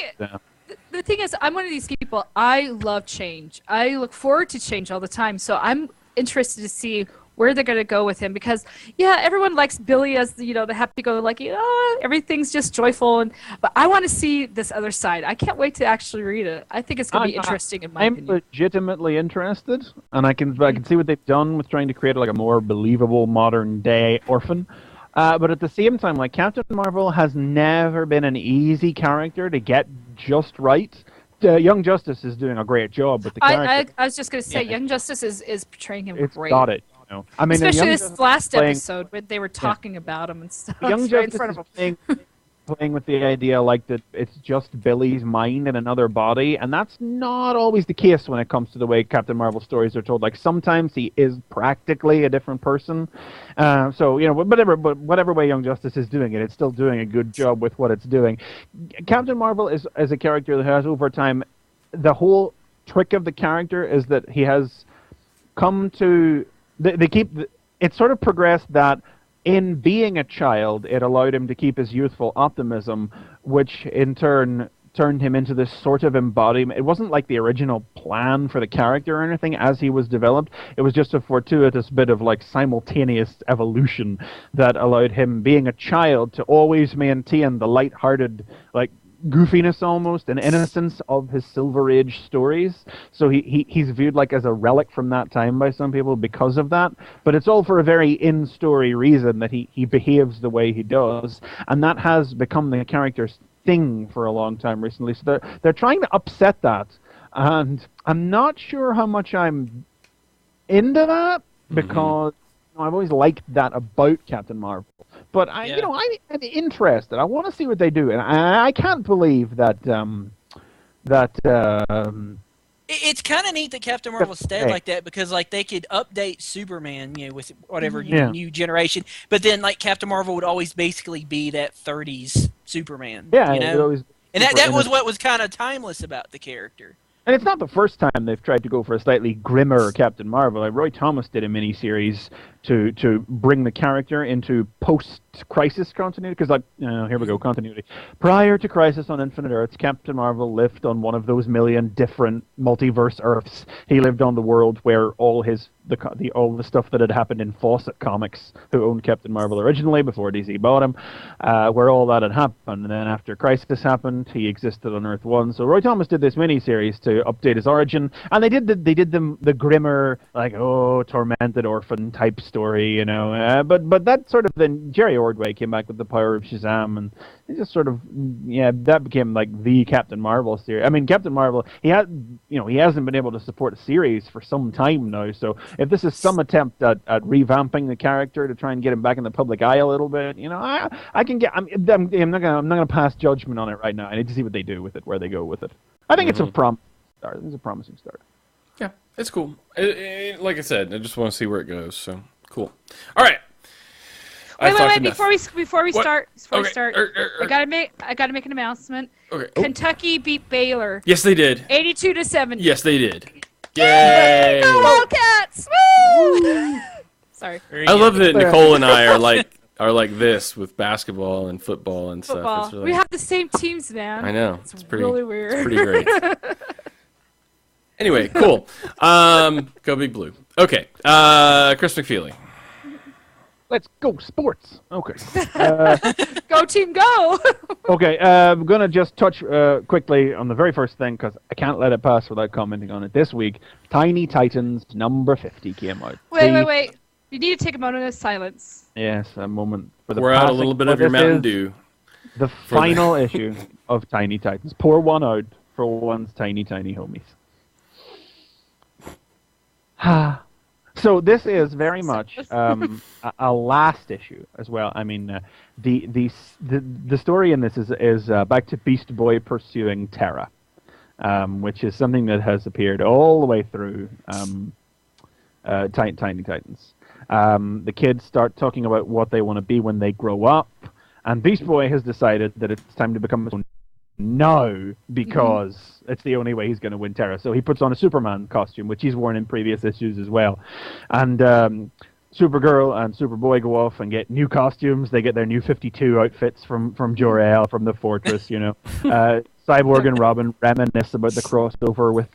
the thing is, I'm one of these people. I love change. I look forward to change all the time. So I'm interested to see where they're going to go with him because, yeah, everyone likes Billy as the happy-go-lucky. Oh, everything's just joyful, but I want to see this other side. I can't wait to actually read it. I think it's going to be interesting in my I'm opinion. legitimately interested, and I can see what they've done with trying to create like a more believable modern day orphan. But at the same time, like Captain Marvel has never been an easy character to get just right. Young Justice is doing a great job with the character. I was just going to say, Yeah. Young Justice is portraying him It's great. got it. You know? I mean, Especially Young this Justice last playing- episode when they were talking about him and stuff. Young right in Justice front of is him. playing with the idea like that it's just Billy's mind in another body, and that's not always the case when it comes to the way Captain Marvel stories are told. Like sometimes he is practically a different person. So whatever way Young Justice is doing it, it's still doing a good job with what it's doing. Captain Marvel is a character that has over time. The whole trick of the character is that he has come to. It sort of progressed that. In being a child, it allowed him to keep his youthful optimism, which in turn turned him into this sort of embodiment. It wasn't like the original plan for the character or anything as he was developed. It was just a fortuitous bit of like simultaneous evolution that allowed him, being a child, to always maintain the lighthearted, like goofiness almost and innocence of his Silver Age stories. So he's viewed like as a relic from that time by some people because of that. But it's all for a very in-story reason that he behaves the way he does, and that has become the character's thing for a long time recently. So they're trying to upset that, and I'm not sure how much I'm into that because I've always liked that about Captain Marvel. But I'm interested. I want to see what they do, and I can't believe that It's kind of neat that Captain Marvel stayed like that because like they could update Superman, with whatever new generation, but then like Captain Marvel would always basically be that 30s Superman. Yeah, you it know? always And that was what was kind of timeless about the character. And it's not the first time they've tried to go for a slightly grimmer Captain Marvel. Like Roy Thomas did a miniseries to bring the character into post-Crisis continuity, because here we go, continuity. Prior to Crisis on Infinite Earths, Captain Marvel lived on one of those million different multiverse Earths. He lived on the world where all the stuff that had happened in Fawcett Comics, who owned Captain Marvel originally before DC bought him, where all that had happened. And then after Crisis happened, he existed on Earth 1. So Roy Thomas did this miniseries to update his origin, and they did the grimmer, tormented orphan type story, but that sort of, then Jerry Ordway came back with the power of Shazam, and it just sort of, that became like the Captain Marvel series. I mean, Captain Marvel, he hasn't been able to support a series for some time now, so if this is some attempt at revamping the character to try and get him back in the public eye a little bit, I can get, I'm not gonna pass judgment on it right now. I need to see what they do with it, where they go with it. I think it's a promising start. It's a promising start. Yeah, it's cool. Like I said, I just want to see where it goes. So cool. All right. Wait! Before we start, I gotta make an announcement. Okay. Kentucky beat Baylor. Yes, they did. 82-70. Yes, they did. Yay! Go Wildcats! Woo! Sorry. I love that Nicole and I are like this with basketball and football and stuff. It's really, we have the same teams, man. I know. It's pretty, really weird. It's pretty great. Anyway, cool. Go Big Blue. Okay. Chris McFeely. Let's go sports. Okay. Go team, go! Okay, I'm going to just touch quickly on the very first thing, because I can't let it pass without commenting on it. This week, Tiny Titans number 50 came out. Wait. You need to take a moment of silence. Yes, a moment for the Pour out a little bit of your Mountain Dew. The final issue of Tiny Titans. Pour one out for one's tiny homies. So this is very much a last issue as well. I mean, the story in this is back to Beast Boy pursuing Terra, which is something that has appeared all the way through Tiny Titans. The kids start talking about what they want to be when they grow up, and Beast Boy has decided that it's time to become his own now, because it's the only way he's going to win Terra. So he puts on a Superman costume, which he's worn in previous issues as well. And Supergirl and Superboy go off and get new costumes. They get their new 52 outfits from Jor-El, from the Fortress, Cyborg and Robin reminisce about the crossover with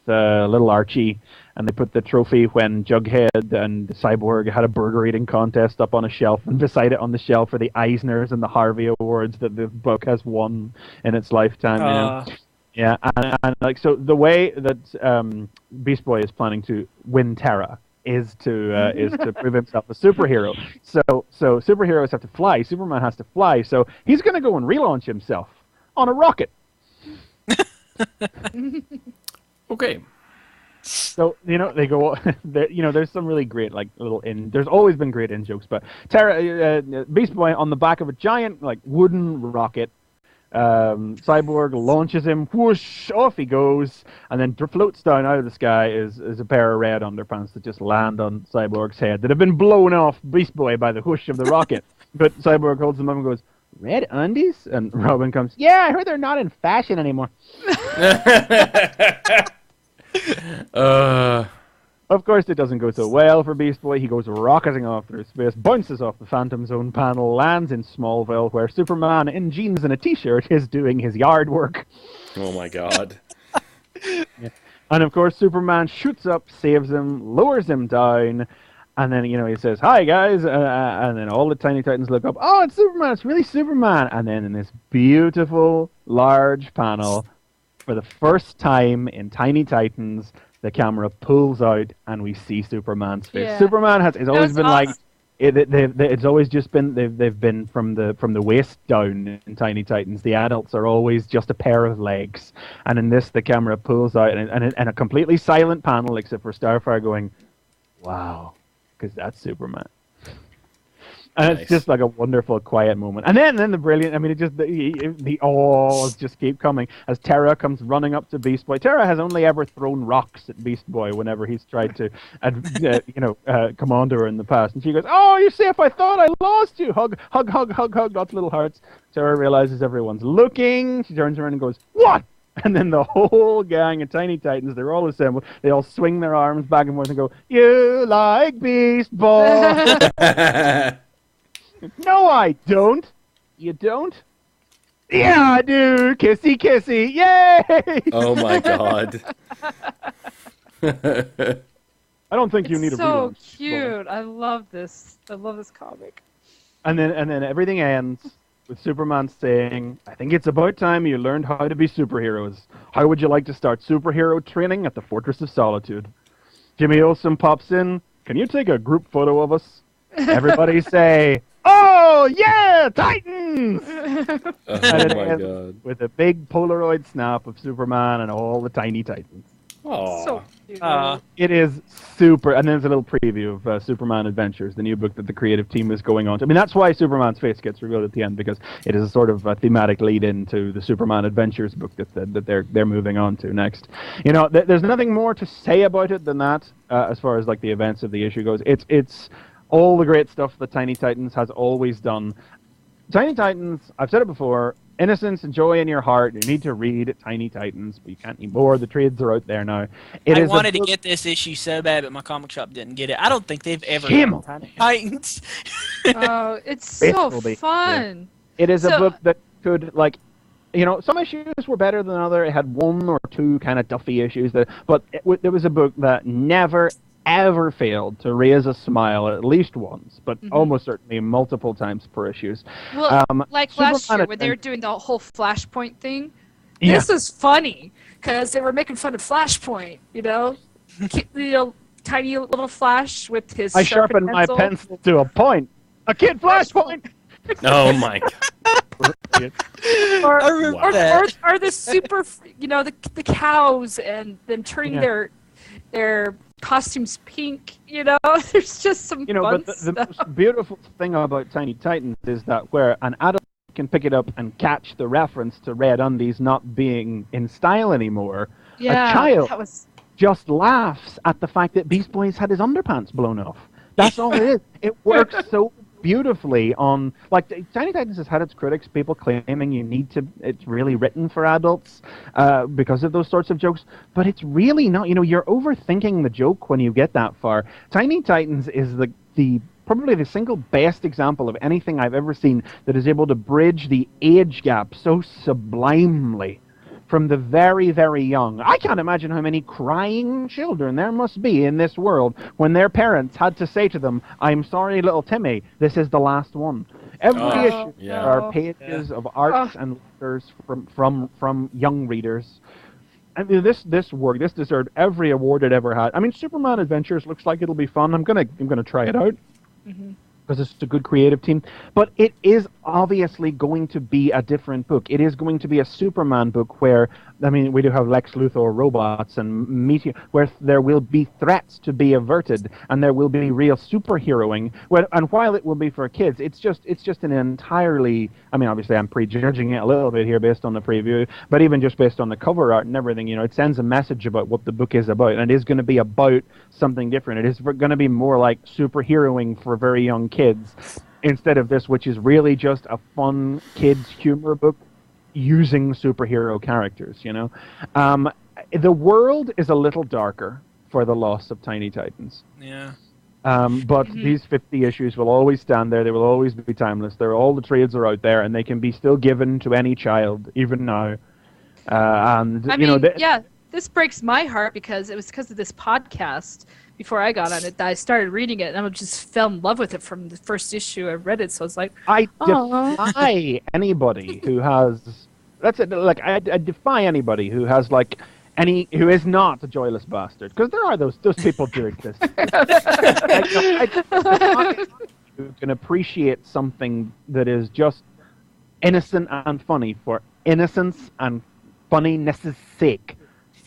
little Archie, and they put the trophy when Jughead and Cyborg had a burger eating contest up on a shelf, and beside it on the shelf are the Eisners and the Harvey Awards that the book has won in its lifetime. Yeah, and so the way that Beast Boy is planning to win Terra is to prove himself a superhero. So superheroes have to fly. Superman has to fly. So he's going to go and relaunch himself on a rocket. Okay. So they go. There's some really great little in. There's always been great in jokes, but Beast Boy on the back of a giant wooden rocket. Cyborg launches him, whoosh, off he goes, and then floats down out of the sky is a pair of red underpants that just land on Cyborg's head that have been blown off Beast Boy by the whoosh of the rocket. But Cyborg holds them up and goes, "Red undies?" And Robin comes, "Yeah, I heard they're not in fashion anymore." Of course, it doesn't go so well for Beast Boy. He goes rocketing off through space, bounces off the Phantom Zone panel, lands in Smallville, where Superman in jeans and a t-shirt is doing his yard work. Oh my God. Yeah. And of course, Superman shoots up, saves him, lowers him down, and then, he says, "Hi, guys," and then all the Tiny Titans look up. "Oh, it's Superman, it's really Superman." And then in this beautiful, large panel, for the first time in Tiny Titans, the camera pulls out and we see Superman's face. Yeah. Superman has always been awesome. it's always just been they've been from the waist down in Tiny Titans. The adults are always just a pair of legs, and in this the camera pulls out and a completely silent panel except for Starfire going, "Wow," because that's Superman. And Nice. It's just like a wonderful, quiet moment. And then the brilliant, I mean, the awes just keep coming as Terra comes running up to Beast Boy. Terra has only ever thrown rocks at Beast Boy whenever he's tried to, command her in the past. And she goes, "Oh, you're safe. I thought I lost you. Hug, hug, hug, hug, hug, lots of little hearts." Terra realizes everyone's looking. She turns around and goes, "What? And then the whole gang of Tiny Titans, they're all assembled. They all swing their arms back and forth and go, "You like Beast Boy?" No, I don't. You don't? Yeah, I do. Kissy, kissy. Yay! Oh my god. I don't think you need a so rerun. cute. I love this. I love this comic. And then everything ends with Superman saying, "I think it's about time you learned how to be superheroes. How would you like to start superhero training at the Fortress of Solitude?" Jimmy Olsen pops in. "Can you take a group photo of us?" Everybody say, "Oh, yeah, Titans!" Oh And it my ends god. with a big Polaroid snap of Superman and all the Tiny Titans. Aw. So cute. It is super, and there's a little preview of Superman Adventures, the new book that the creative team is going on to. I mean, that's why Superman's face gets revealed at the end, because it is a sort of a thematic lead-in to the Superman Adventures book that they're moving on to next. You know, there's nothing more to say about it than that, as far as like the events of the issue goes. It's all the great stuff that Tiny Titans has always done. Tiny Titans, I've said it before, innocence and joy in your heart. You need to read Tiny Titans, but you can't anymore. The trades are out there now. I wanted to get this issue so bad, but my comic shop didn't get it. I don't think they've ever done Tiny Titans. Oh, it's so Basically, fun. It is a So- book that could, like, you know, some issues were better than others. It had one or two kind of duffy issues, but there was a book that never, ever failed to raise a smile at least once, but almost certainly multiple times per issues. Well, like last Superman year when they were doing the whole Flashpoint thing, Yeah. This is funny because they were making fun of Flashpoint, you know, tiny little Flash with his. I sharpened my pencil to a point. A kid Flashpoint. Oh my god. Or, I remember or, that. or the super, you know, the cows and them turning their costumes pink. You know, there's just some You know, fun but the stuff. most beautiful thing about Tiny Titans is that where an adult can pick it up and catch the reference to red undies not being in style anymore, Yeah, a child that was. just laughs at the fact that Beast Boy's had his underpants blown off. That's all it is. It works so beautifully on, like, Tiny Titans has had its critics, people claiming it's really written for adults because of those sorts of jokes, but it's really not. You know, you're overthinking the joke when you get that far. Tiny Titans is the probably the single best example of anything I've ever seen that is able to bridge the age gap so sublimely from the very, very young. I can't imagine how many crying children there must be in this world when their parents had to say to them, "I'm sorry, little Timmy, this is the last one." Every issue yeah. there are pages of arts and letters from young readers. I mean, this work, this deserved every award it ever had. I mean, Superman Adventures looks like it'll be fun. I'm gonna try it out. Because it's a good creative team. But it is obviously going to be a different book. It is going to be a Superman book where, I mean, we do have Lex Luthor robots and Meteor, where there will be threats to be averted, and there will be real superheroing. And while it will be for kids, it's just an entirely, I mean, obviously I'm prejudging it a little bit here based on the preview, but even just based on the cover art and everything, you know, it sends a message about what the book is about, and it is going to be about something different. It is going to be more like superheroing for very young kids, instead of this, which is really just a fun kids humor book using superhero characters, you know. The world is a little darker for the loss of Tiny Titans. Yeah. But these 50 issues will always stand there. They will always be timeless. All the trades are out there, and they can be still given to any child, even now. And I you know, mean, yeah, this breaks my heart because it was because of this podcast before I got on it that I started reading it, and I just fell in love with it from the first issue I read it. So I was like, I Aw. defy anybody who has. That's it. Like I defy anybody who has like who is not a joyless bastard, because there are those people do exist. I defy anybody who can appreciate something that is just innocent and funny for innocence and funniness' sake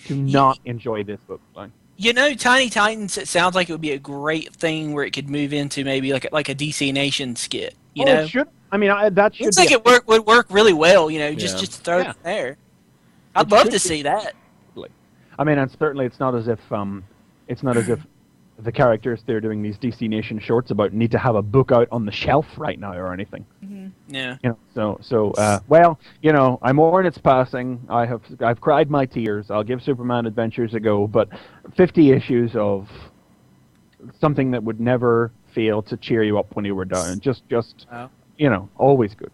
to not enjoy this book. Like, You know, Tiny Titans, it sounds like it would be a great thing where it could move into maybe like a DC Nation skit, you know? it should. I mean, that should. Looks like it would work really well, you know, just to throw Yeah. it there. I'd love should to be. see that. I mean, and certainly it's not as if the characters they're doing these DC Nation shorts about need to have a book out on the shelf right now or anything. Yeah. You know, well, you know, I mourn its passing. I've cried my tears. I'll give Superman Adventures a go, but 50 issues of something that would never fail to cheer you up when you were down. Just you know, always good.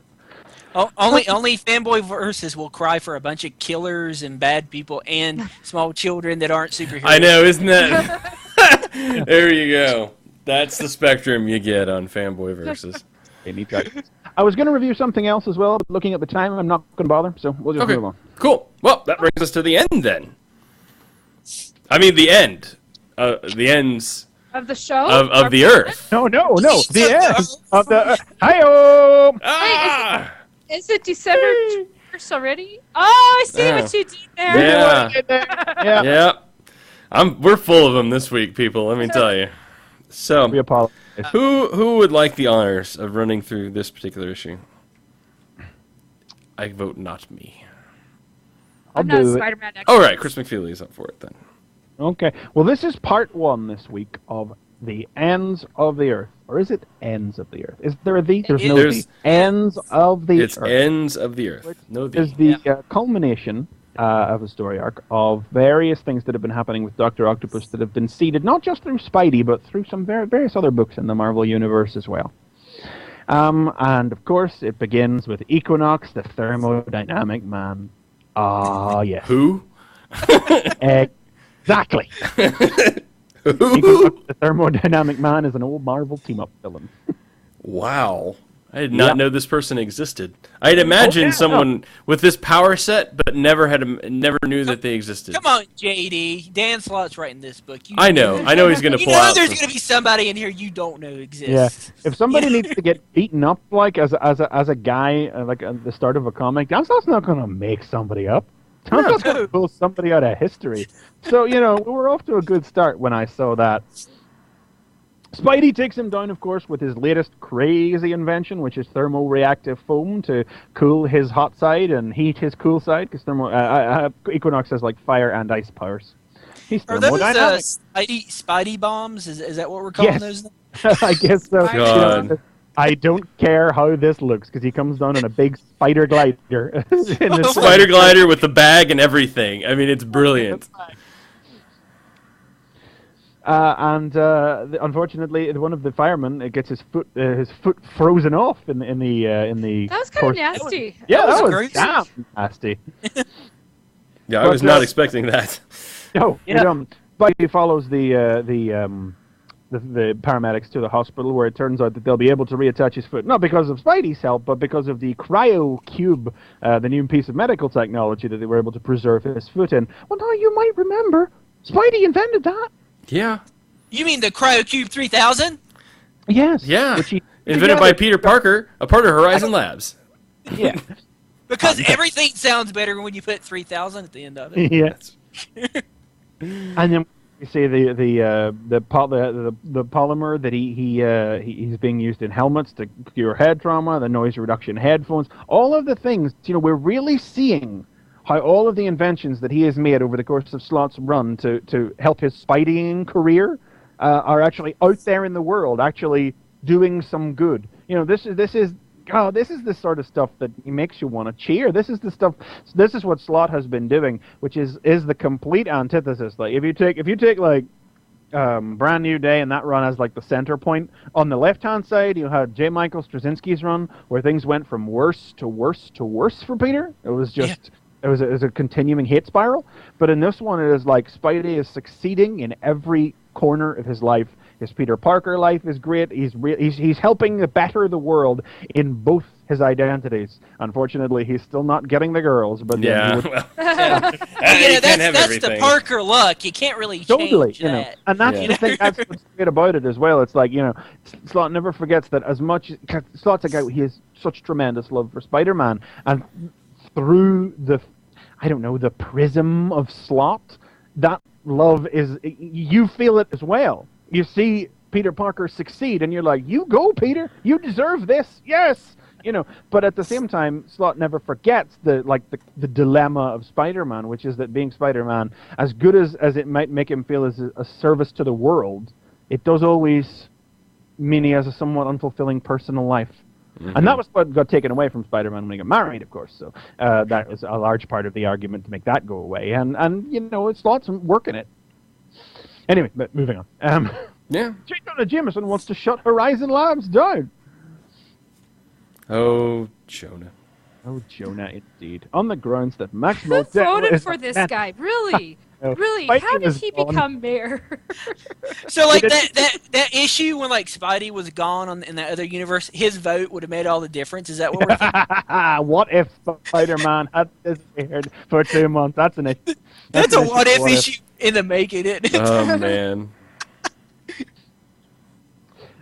Only Fanboy Versus will cry for a bunch of killers and bad people and small children that aren't superheroes. I know, isn't that? There you go. That's the spectrum you get on Fanboy Versus. I was going to review something else as well, but looking at the time, I'm not going to bother, so we'll just move on. Cool. Well, that brings us to the end then. I mean, the end. The ends Of the show? of the Earth. No, the end of the Hi-oh! Ah! Is it December 1st already? Oh, I see what you did there. Yeah. Yeah. We're full of them this week, people, let me tell you. So, We apologize. who would like the honors of running through this particular issue? I vote not me. I'm not a do it. Spider-Man expert. All right, Chris McFeely is up for it then. Okay. Well, this is part 1 this week of The Ends of the Earth. Or is it Ends of the Earth? Is there a the? There's no There's- the. Ends of the It's Earth. ends of the Earth. No Is the. the culmination of a story arc of various things that have been happening with Dr. Octopus that have been seeded not just through Spidey, but through some various other books in the Marvel Universe as well. And of course, it begins with Equinox, the thermodynamic man. Ah, yes. Who? Exactly. Equinox, the thermodynamic man, is an old Marvel team-up villain. Wow. I did not know this person existed. I'd imagine someone with this power set, but never knew that they existed. Come on, JD. Dan Slott's writing this book. I know he's going to You pull know out. there's going to be somebody in here you don't know exists. Yeah. If somebody needs to get beaten up, like as a guy, like at the start of a comic, that's not going to make somebody up. That's not going to pull somebody out of history. So you know, we were off to a good start when I saw that. Spidey takes him down, of course, with his latest crazy invention, which is thermoreactive foam to cool his hot side and heat his cool side, because Equinox has like fire and ice powers. He's Are those thermodynamic. Spidey bombs? Is that what we're calling those? I guess so. God. I don't care how this looks, because he comes down on a big spider glider. in the Spider glider with the bag and everything. I mean, it's brilliant. Unfortunately, one of the firemen gets his foot frozen off in the. That was kind of nasty. Yeah, that was crazy. damn nasty. Yeah, I was not expecting that. No, Spidey follows the paramedics to the hospital, where it turns out that they'll be able to reattach his foot, not because of Spidey's help, but because of the cryo cube, the new piece of medical technology that they were able to preserve his foot in. Well, now you might remember, Spidey invented that. Yeah. You mean the CryoCube 3000? Yes. Yeah. Which he Invented by Peter Parker, a part of Horizon Labs. Yeah. Because everything sounds better when you put 3000 at the end of it. Yes. And then you see the polymer that he's being used in helmets to cure head trauma, the noise reduction headphones, all of the things. You know, we're really seeing how all of the inventions that he has made over the course of Slott's run to help his Spideying career are actually out there in the world, actually doing some good. You know, this is the sort of stuff that makes you want to cheer. This is the stuff. This is what Slott has been doing, which is the complete antithesis. Like if you take like Brand New Day and that run as like the center point, on the left hand side you had J. Michael Straczynski's run, where things went from worse to worse to worse for Peter. It was just. It was a continuing hate spiral. But in this one, it is like Spidey is succeeding in every corner of his life. His Peter Parker life is great. He's helping to better the world in both his identities. Unfortunately, he's still not getting the girls. But Yeah. That's the Parker luck. You can't really change that. And that's the thing. That's what's great about it as well. It's like, Slott never forgets that as much. Slott's a guy. He has such tremendous love for Spider-Man, and through the prism of Slott, that love is, you feel it as well. You see Peter Parker succeed, and you're like, you go, Peter, you deserve this, yes, But at the same time, Slott never forgets the dilemma of Spider-Man, which is that being Spider-Man, as good as it might make him feel as a service to the world, it does always mean he has a somewhat unfulfilling personal life. And that was what got taken away from Spider-Man when he got married, of course. So that was a large part of the argument to make that go away. And you know, it's lots of work in it. Anyway, but moving on. Yeah. J. Jonah Jameson wants to shut Horizon Labs down. Oh, Jonah. Oh, Jonah, indeed. On the grounds that Maximo Who voted for this guy? Really? Really? Spidey How did was he gone. become mayor? So like that issue when like Spidey was gone in that other universe, his vote would have made all the difference. Is that what we're thinking? What if Spider-Man had disappeared for 2 months? That's an issue. That's a what if issue in the making, isn't it? Oh, man.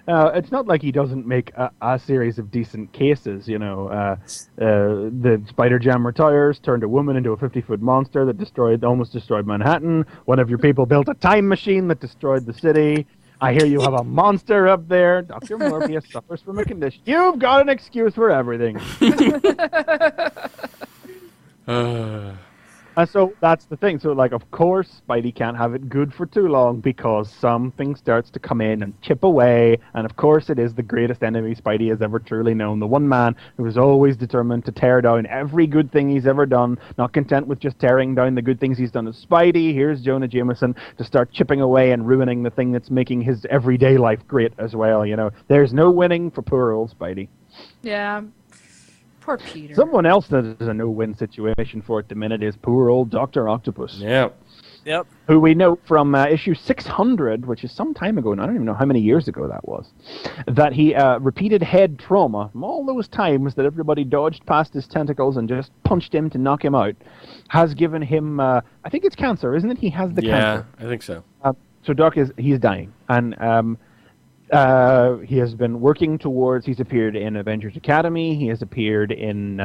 It's not like he doesn't make a series of decent cases, you know. The Spider Jam retires, turned a woman into a 50-foot monster that almost destroyed Manhattan. One of your people built a time machine that destroyed the city. I hear you have a monster up there. Dr. Morbius suffers from a condition. You've got an excuse for everything. And so that's the thing. So, like, of course, Spidey can't have it good for too long because something starts to come in and chip away. And, of course, it is the greatest enemy Spidey has ever truly known. The one man who is always determined to tear down every good thing he's ever done, not content with just tearing down the good things he's done as Spidey. Here's Jonah Jameson to start chipping away and ruining the thing that's making his everyday life great as well. You know, there's no winning for poor old Spidey. Yeah. Poor Peter. Someone else that is a no-win situation for at the minute is poor old Dr. Octopus. Yep. Yep. Who we know from issue 600, which is some time ago, and I don't even know how many years ago that was, that he repeated head trauma from all those times that everybody dodged past his tentacles and just punched him to knock him out, has given him, I think it's cancer, isn't it? He has the cancer. Yeah, I think so. So Doc he's dying, and he has been working towards. He's appeared in Avengers Academy. He has appeared in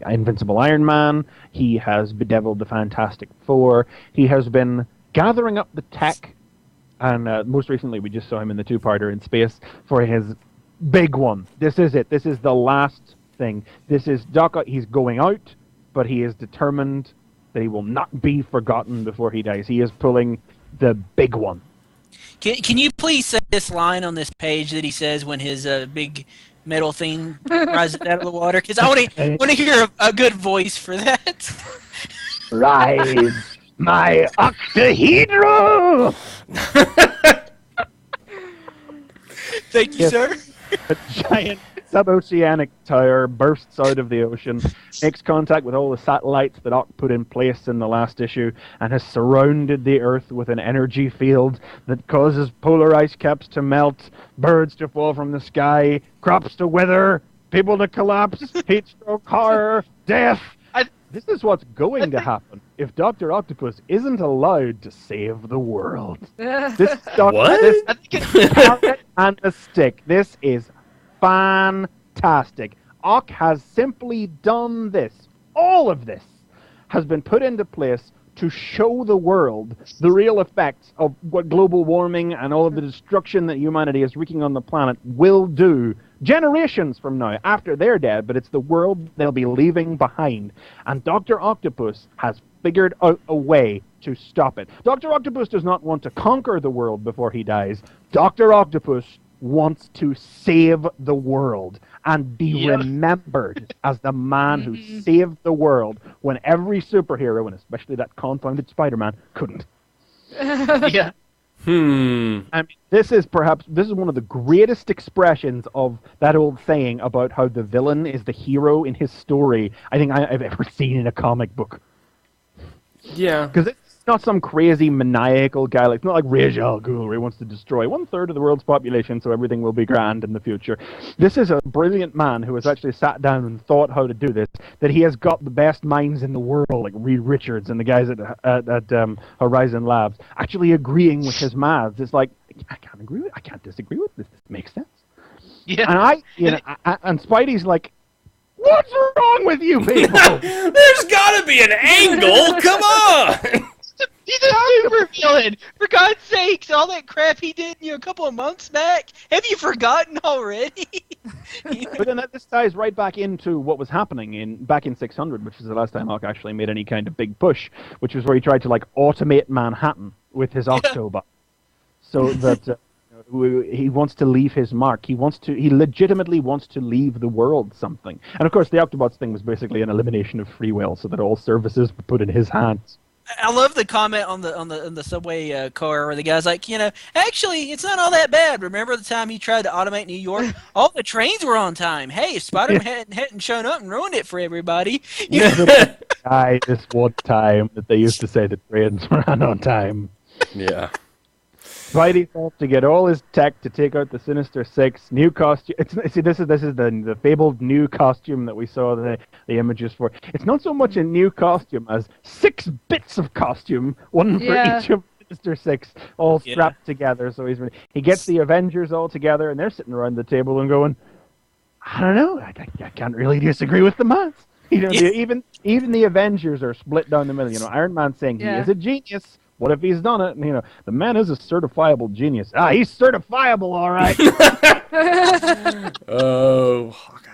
Invincible Iron Man. He has bedeviled the Fantastic Four. He has been gathering up the tech, and most recently we just saw him in the two-parter in space for his big one. This is it. This is the last thing. This is Doc. He's going out, but he is determined that he will not be forgotten before he dies. He is pulling the big one. Can you please say this line on this page that he says when his big metal thing rises out of the water? Because I want to hear a good voice for that. Rise, my octahedra! Thank you, sir. A giant suboceanic tower bursts out of the ocean, makes contact with all the satellites that Ock put in place in the last issue, and has surrounded the Earth with an energy field that causes polar ice caps to melt, birds to fall from the sky, crops to wither, people to collapse, heat stroke, horror, death. This is what's going to happen if Dr. Octopus isn't allowed to save the world. This and the stick. This is fantastic. Ock has simply done this. All of this has been put into place to show the world the real effects of what global warming and all of the destruction that humanity is wreaking on the planet will do generations from now, after they're dead, but it's the world they'll be leaving behind. And Dr. Octopus has figured out a way to stop it. Dr. Octopus does not want to conquer the world before he dies. Dr. Octopus wants to save the world and be remembered as the man who saved the world when every superhero, and especially that confounded Spider-Man, couldn't. Yeah. I mean, this is one of the greatest expressions of that old saying about how the villain is the hero in his story I think I've ever seen in a comic book. Yeah. Because it's not some crazy maniacal guy. Like, it's not like Ra's al Ghul, where he wants to destroy 1/3 of the world's population so everything will be grand in the future. This is a brilliant man who has actually sat down and thought how to do this, that he has got the best minds in the world, like Reed Richards and the guys at Horizon Labs, actually agreeing with his maths. It's like, I can't disagree with this. This makes sense. Yeah. And Spidey's like, what's wrong with you people? There's gotta be an angle! Come on! He's a super villain! For God's sakes, all that crap he did a couple of months back. Have you forgotten already? But then this ties right back into what was happening back in 600, which is the last time Ock actually made any kind of big push, which was where he tried to like automate Manhattan with his Octobot. so that he wants to leave his mark. He legitimately wants to leave the world something. And of course, the Octobots thing was basically an elimination of free will, so that all services were put in his hands. I love the comment on the subway car where the guy's like, actually, it's not all that bad. Remember the time he tried to automate New York? All the trains were on time. Hey, if Spider-Man hadn't shown up and ruined it for everybody. This one time that they used to say the trains ran on time. Yeah. Spidey thought to get all his tech to take out the Sinister Six. New costume. This is the fabled new costume that we saw the images for. It's not so much a new costume as 6 bits of costume, one for each of Sinister Six, all strapped together. So he gets the Avengers all together, and they're sitting around the table and going, I don't know, I can't really disagree with the math. Even the Avengers are split down the middle. Iron Man saying he is a genius. What if he's done it? And, the man is a certifiable genius. He's certifiable, all right. Oh, Hawkeye.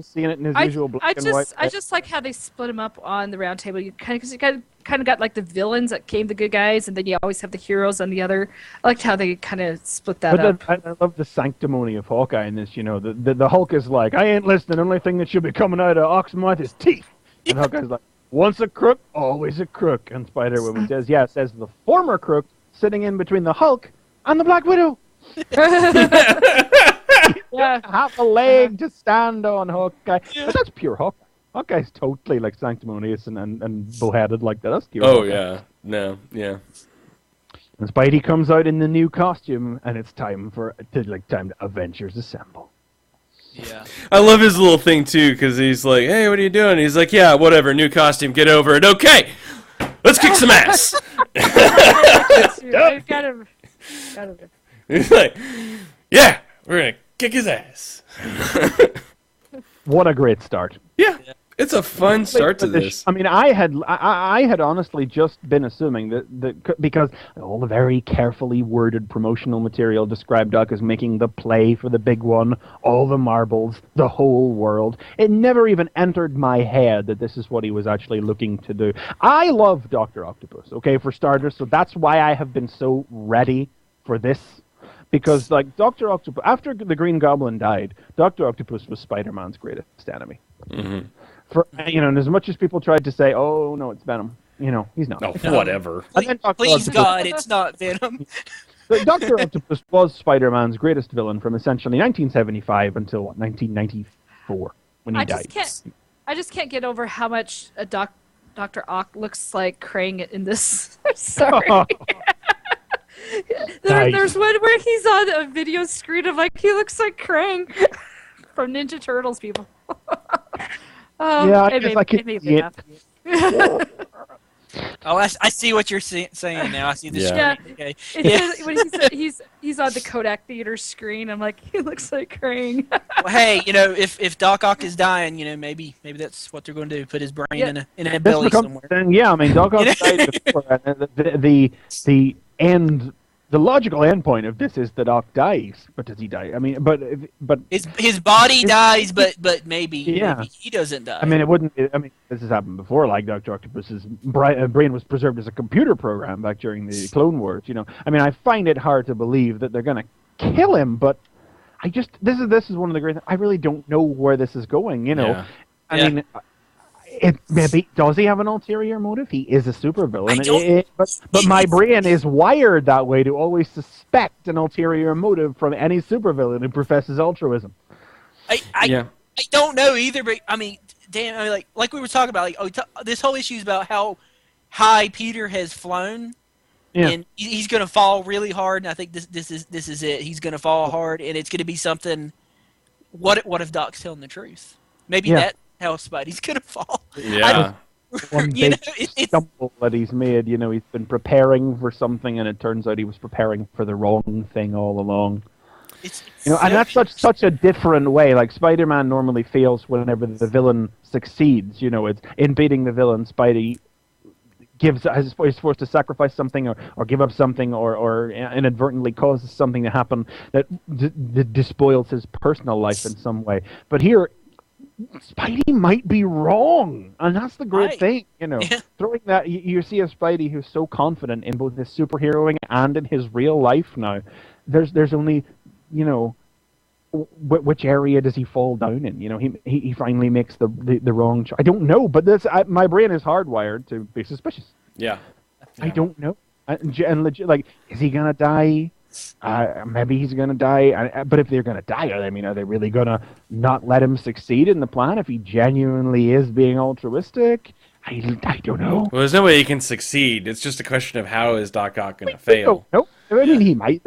Seeing it in his usual black and white. I just like how they split him up on the round table. You kind of got like the villains that came the good guys, and then you always have the heroes on the other. I liked how they kind of split that up. I love the sanctimony of Hawkeye in this. The Hulk is like, I ain't listening. The only thing that should be coming out of Oxmouth is teeth. And Hawkeye's like, once a crook, always a crook. And Spider-Woman says the former crook sitting in between the Hulk and the Black Widow. Half a leg to stand on, Hawkeye. But that's pure Hawkeye. Hawkeye's totally like sanctimonious and bullheaded like that. That's pure Hawkeye. Yeah. No, yeah. And Spidey comes out in the new costume, and it's time to Avengers assemble. Yeah. I love his little thing, too, because he's like, hey, what are you doing? He's like, yeah, whatever, new costume, get over it. Okay, let's kick some ass. Got him. He's like, yeah, we're going to kick his ass. What a great start. Yeah. It's a fun start to this. I mean, I had honestly just been assuming that because all the very carefully worded promotional material described Doc as making the play for the big one, all the marbles, the whole world. It never even entered my head that this is what he was actually looking to do. I love Dr. Octopus, okay, for starters, so that's why I have been so ready for this. Because, like, Dr. Octopus, after the Green Goblin died, Dr. Octopus was Spider-Man's greatest enemy. Mm-hmm. And as much as people tried to say, "Oh no, it's Venom," he's not. Oh, whatever. Please God, it's not Venom. Dr. Octopus was Spider-Man's greatest villain from essentially 1975 until 1994 when he died. I just can't get over how much Dr. Ock looks like Krang in this. Sorry. There's one where he's on a video screen of like he looks like Krang from Ninja Turtles, people. It made me laugh. Oh, I see what you're saying now. I see the screen. Yeah. Okay. When he's on the Kodak Theater screen, I'm like, he looks like Krang. Well, hey, if Doc Ock is dying, maybe that's what they're going to do. Put his brain in a belly somewhere. Yeah, I mean, Doc Ock died before. The end. The logical endpoint of this is that Doc dies, but does he die? I mean, but his body dies, but maybe he doesn't die. I mean, it wouldn't. This has happened before. Like Dr. Octopus's brain was preserved as a computer program back during the Clone Wars. I mean, I find it hard to believe that they're going to kill him, but this is one of the great. I really don't know where this is going. I mean. Maybe does he have an ulterior motive? He is a supervillain, but my brain is wired that way to always suspect an ulterior motive from any supervillain who professes altruism. I don't know either, but I mean, damn, like we were talking about, this whole issue is about how high Peter has flown, and he's going to fall really hard. And I think this is it. He's going to fall hard, and it's going to be something. What if Doc's telling the truth? Maybe that. How Spidey's gonna fall. Yeah. One big stumble that he's made. He's been preparing for something, and it turns out he was preparing for the wrong thing all along. And that's such a different way. Like Spider-Man normally fails whenever the villain succeeds. It's in beating the villain, Spidey is forced to sacrifice something or give up something or inadvertently causes something to happen that despoils his personal life in some way. But here. Spidey might be wrong, and that's the great Right. thing, you know. Yeah. Throwing that, you see a Spidey who's so confident in both his superheroing and in his real life now. There's only, you know, which area does he fall down in? You know, he finally makes the wrong choice. I don't know, but my brain is hardwired to be suspicious. Yeah. I don't know, and legit, like, is he gonna die? Maybe he's gonna die, but if they're gonna die, I mean, are they really gonna not let him succeed in the plan if he genuinely is being altruistic? I don't know. Well, there's no way he can succeed. It's just a question of how is Doc Ock going to fail. No, I mean, he might.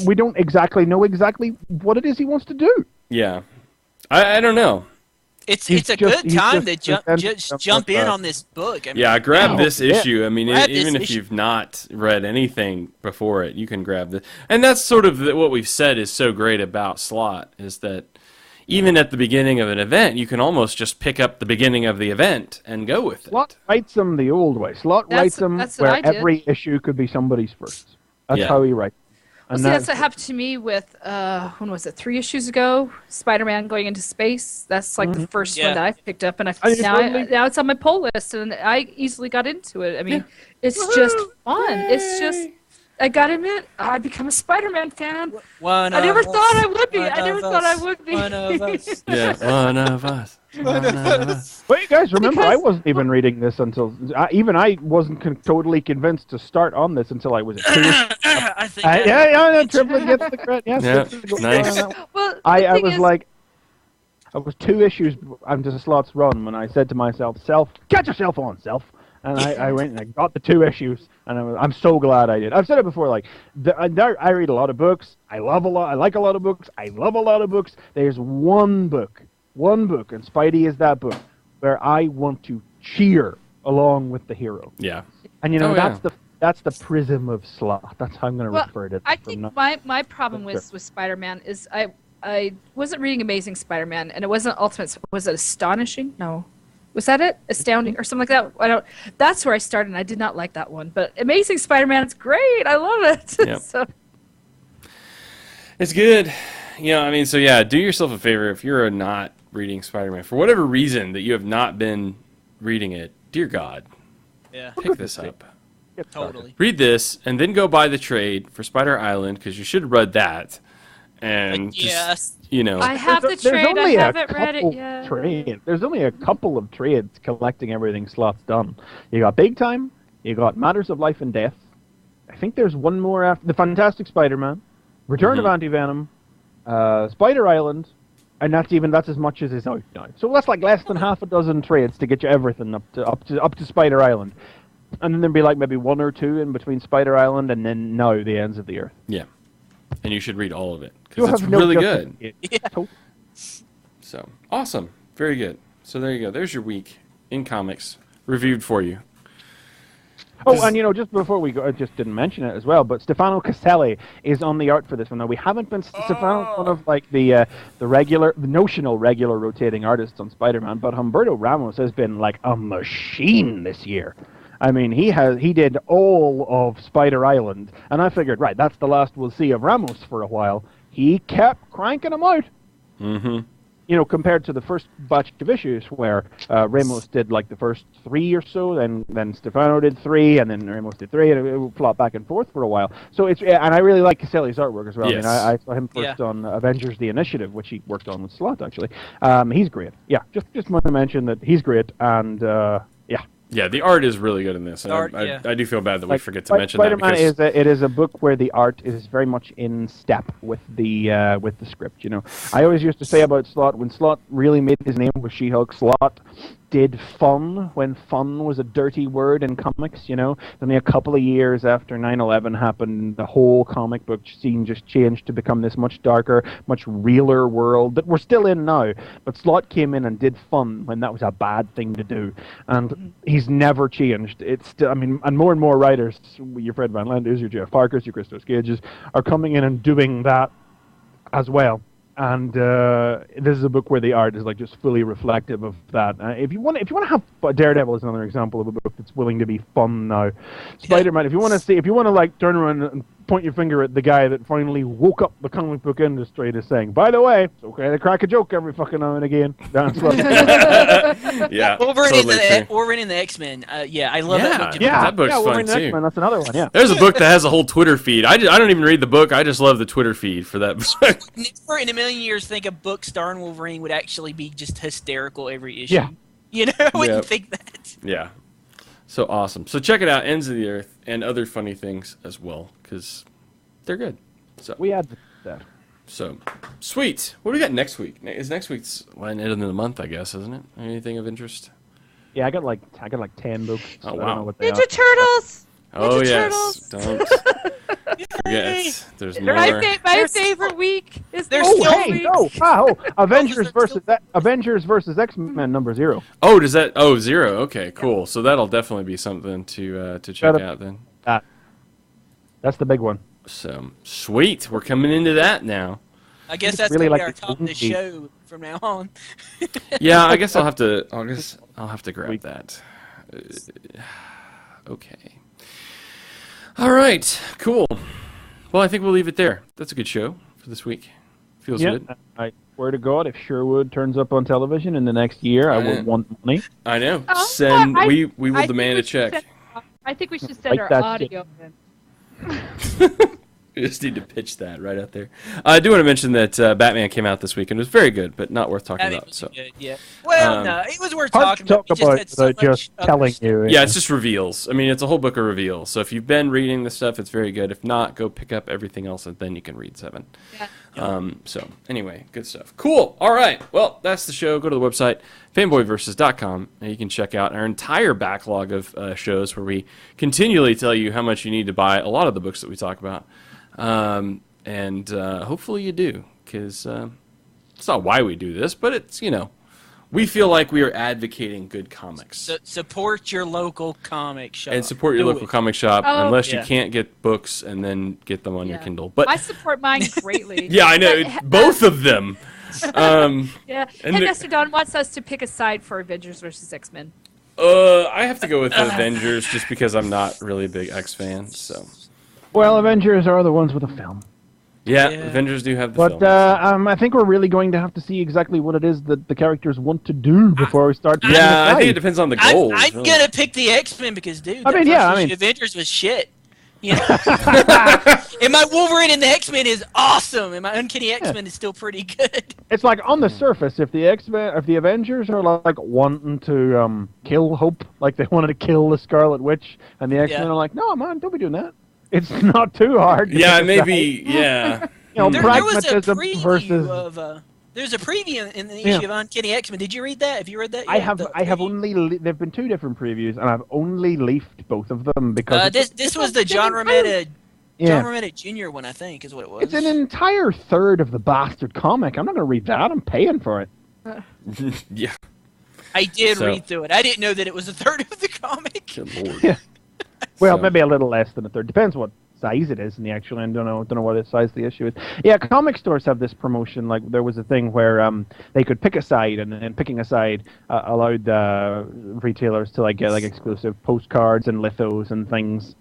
We don't exactly know what it is he wants to do. Yeah. I don't know. It's He's a just- good he's time just to presenting just jump in something on this book. I mean, Yeah, grab Oh, this yeah. issue. I mean, Grab this even if issue. you've not read anything before it, you can grab this. And that's sort of what we've said is so great about Slott, is that even at the beginning of an event, you can almost just pick up the beginning of the event and go with it. Slott writes them the old way. Slott writes them that's what where I did. every issue could be somebody's first. That's Yeah. how he writes. Well, see, that's what happened to me with when was it? 3 issues ago, Spider-Man going into space. That's like the first Yeah. one that I picked up, and you totally- now it's on my pull list, and I easily got into it. I mean, it's just fun. It's just, I gotta admit, I become a Spider-Man fan. One I never of us, thought I would be. one I never of thought I us, would be. One of us. Yeah, one of us. One of us. But you guys remember, I Because- wasn't even reading this until I wasn't totally convinced to start on this until I was at 2. I think. Yeah, Triplet gets the credit. Yes, Yeah, gets the credit. nice. Well, I the thing was is, like, I was 2 issues into Slott's run when I said to myself, get yourself on, self. And I went and I got the 2 issues, and I'm so glad I did. I've said it before, like, I read a lot of books. I like a lot of books. I love a lot of books. There's one book, and Spidey is that book, where I want to cheer along with the hero. Yeah. And you know, Oh, yeah. that's the prism of Slott. That's how I'm going to well, refer to it. I from think now. my problem with Spider-Man is I wasn't reading Amazing Spider-Man, and it wasn't Ultimate. Was it Astonishing? No. Was that it? Astounding or something like that? I don't. That's where I started, and I did not like that one. But Amazing Spider-Man, it's great. I love it. Yep. So, It's good. You know, I mean, so yeah, do yourself a favor if you're not reading Spider-Man for whatever reason that you have not been reading it. Dear God, Yeah, pick this up. totally. Read this and then go buy the trade for Spider Island because you should have read that. And just, Yes. you know, I have the There's trade. I only a haven't read it couple yet. There's only a couple of trades collecting everything Slott's done. You got Big Time, you got Matters of Life and Death. I think there's one more after the Fantastic Spider-Man, Return of Anti-Venom, Spider Island, and that's as much as is out now. So that's like less than half a dozen trades to get you everything up to Spider Island. And then there'd be like maybe 1 or 2 in between Spider Island and then now the Ends of the Earth. yeah. And you should read all of it You'll because it's have no really good. justification. So awesome. Very good. So there you go. There's your week in comics reviewed for you. Oh, and you know, just before we go, I just didn't mention it as well, but Stefano Caselli is on the art for this one. Now, we haven't been Stefano's one of like the notional regular rotating artists on Spider-Man, but Humberto Ramos has been like a machine this year. I mean, he did all of Spider Island, and I figured, right, that's the last we'll see of Ramos for a while. He kept cranking them out. Mm-hmm. You know, compared to the first batch of issues where Ramos did like the first 3 or so, then Stefano did 3, and then Ramos did 3, and it would flop back and forth for a while. So and I really like Caselli's artwork as well. Yes. I mean, I saw him first on Avengers: The Initiative, which he worked on with Slott actually. He's great. Yeah, just want to mention that he's great, and yeah. Yeah, the art is really good in this. And Art, I yeah. do feel bad that we Like, forget to mention that Spider-Man because it is a book where the art is very much in step with the script. You know, I always used to say about Slott, when Slott really made his name with She-Hulk, Slott did fun when fun was a dirty word in comics. You know, only a couple of years after 9/11 happened, the whole comic book scene just changed to become this much darker, much realer world that we're still in now. But Slott came in and did fun when that was a bad thing to do, and he's never changed. It's still, I mean, and more writers, your Fred Van Landers, your Jeff Parkers, your Christos Gages, are coming in and doing that as well. And this is a book where the art is like just fully reflective of that. If you want to have Daredevil is another example of a book that's willing to be fun now. Spider-Man, if you want to like turn around and point your finger at the guy that finally woke up the comic book industry to saying, by the way, it's okay to crack a joke every fucking now and again. Yeah, Wolverine in the X-Men. I love that book. That book's fun Wolverine too. X-Men, that's another one. Yeah. There's a book that has a whole Twitter feed. I don't even read the book. I just love the Twitter feed for that book. Never in a million years think a book starring Wolverine would actually be just hysterical every issue. Yeah. You know, I wouldn't think that. Yeah. So awesome. So check it out, Ends of the Earth, and other funny things as well, because they're good. So We had that. So sweet. What do we got next week? Is next week's end of the month, I guess, isn't it? Anything of interest? Yeah, I got like 10 books. Oh, I wow. don't know what they Ninja are. Turtles. Oh Ninja yes. Turtles. Don't forget. There's more. My favorite week is There's the still- week. Avengers versus X-Men number 0. Oh, does that? Oh, 0. Okay, cool. So that'll definitely be something to check out then. That's the big one. So sweet. We're coming into that now. I guess It's that's really gonna be like our top of the show from now on. Yeah, I guess I'll have to. I'll have to grab that. Okay. All right. Cool. Well, I think we'll leave it there. That's a good show for this week. Feels good. I swear to God, if Sherwood turns up on television in the next year, I will want money. I know. Oh, We will I demand a think we should check. I think we should send Like our that audio in. We just need to pitch that right out there. I do want to mention that Batman came out this week and it was very good, but not worth talking about. So Good, yeah. Well, no, it was worth Hard to talking talk about. about Just, had so just much telling you. yeah, it's just reveals. I mean, it's a whole book of reveals. So if you've been reading the stuff, it's very good. If not, go pick up everything else and then you can read 7. Yeah. So anyway, good stuff. Cool. All right. Well, that's the show. Go to the website, fanboyversus.com, and you can check out our entire backlog of shows where we continually tell you how much you need to buy a lot of the books that we talk about. And hopefully you do, because it's not why we do this, but it's, we feel like we are advocating good comics. support your local comic shop. And support your Do local it. comic shop, Oh, unless you yeah. can't get books and then get them on your Yeah. Kindle. But I support mine greatly. yeah, I know, But, both of them. Yeah. And And the- Mr. Don wants us to pick a side for Avengers versus X-Men. I have to go with Avengers just because I'm not really a big X fan. So Well, Avengers are the ones with a film. yeah, Yeah. Avengers do have the But film. I think we're really going to have to see exactly what it is that the characters want to do before we start. picking a Yeah, I think it side. depends on the I'm, goals. I'm really. gonna pick the X-Men because, dude, I mean, that yeah, first I issue mean- of Avengers was shit. You know? And my Wolverine and the X-Men is awesome, and my Uncanny X-Men is still pretty good. It's like on the surface, if the Avengers are like wanting to kill Hope, like they wanted to kill the Scarlet Witch, and the X-Men are like, no, man, don't be doing that. It's not too hard. to Yeah, pick a maybe. Yeah. side. You know, There was a pragmatism preview versus. of there's a preview in the Yeah. issue of Uncanny X-Men. Did you read that? Have you read that yet? I have The only preview? there've been 2 different previews, and I've only leafed both of them because This was the John Romita yeah. John Romita Jr. one, I think, is what it was. It's an entire third of the bastard comic. I'm not going to read that. I'm paying for it. Yeah. I did So- read through it. I didn't know that it was a third of the comic. Good lord. Yeah. Well, So- maybe a little less than a third. Depends what size it is in the actual end. Don't know what size the issue is. Yeah, comic stores have this promotion. Like there was a thing where they could pick a side, and then picking a side allowed retailers to like get like exclusive postcards and lithos and things.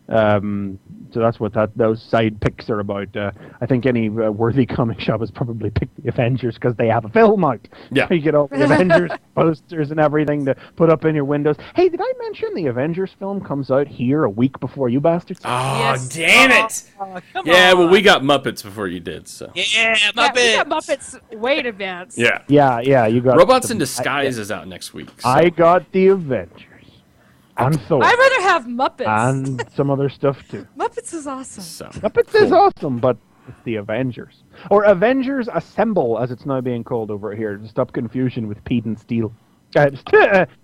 So that's what those side picks are about. I think any worthy comic shop has probably picked the Avengers because they have a film out. Yeah. You get all the Avengers posters and everything to put up in your windows. Hey, did I mention the Avengers film comes out here a week before you bastards? Oh, Yes. damn it! Oh, come Yeah, on. well, we got Muppets before you did, so. Yeah, Yeah, Muppet. we got Muppets way in advance. Yeah. Yeah, you got Robots the- in Disguise is out next week. So. I got the Avengers and Thor I'd rather have Muppets. and some other stuff too. Muppets is awesome. So. Muppets is awesome, but it's the Avengers or Avengers Assemble, as it's now being called over here, to stop confusion with Pete and Steel.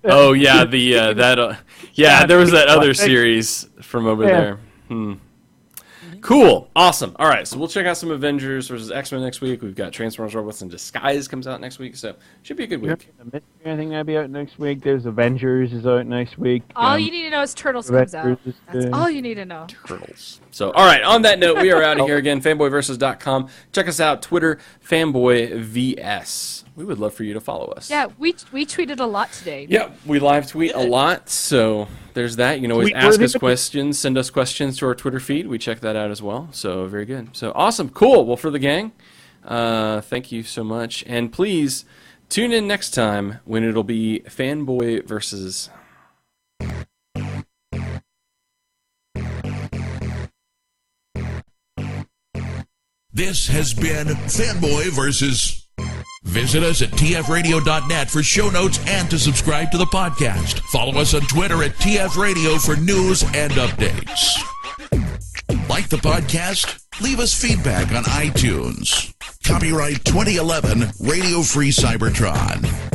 Oh yeah, the that yeah, there was that other series from over Yeah. there. Cool, awesome. All right, so we'll check out some Avengers versus X-Men next week. We've got Transformers: Robots in Disguise comes out next week, so should be a good week. Anything that'll be out next week? There's Avengers is out next week. All you need to know is Turtles comes out. Avengers is, That's all you need to know. Turtles. So, all right, on that note, we are out of here again. Fanboyversus.com. Check us out, Twitter, FanboyVS. We would love for you to follow us. Yeah, we tweeted a lot today. Yeah, we live tweet a lot, so there's that. You can always Tweet ask worthy. us questions, send us questions to our Twitter feed. We check that out that as well. So very good. So awesome. Cool. Well, for the gang, thank you so much. And please tune in next time when it'll be Fanboy Versus. This has been Fanboy Versus. Visit us at tfradio.net for show notes and to subscribe to the podcast. Follow us on Twitter at tfradio for news and updates. Like the podcast? Leave us feedback on iTunes. Copyright 2011 Radio Free Cybertron.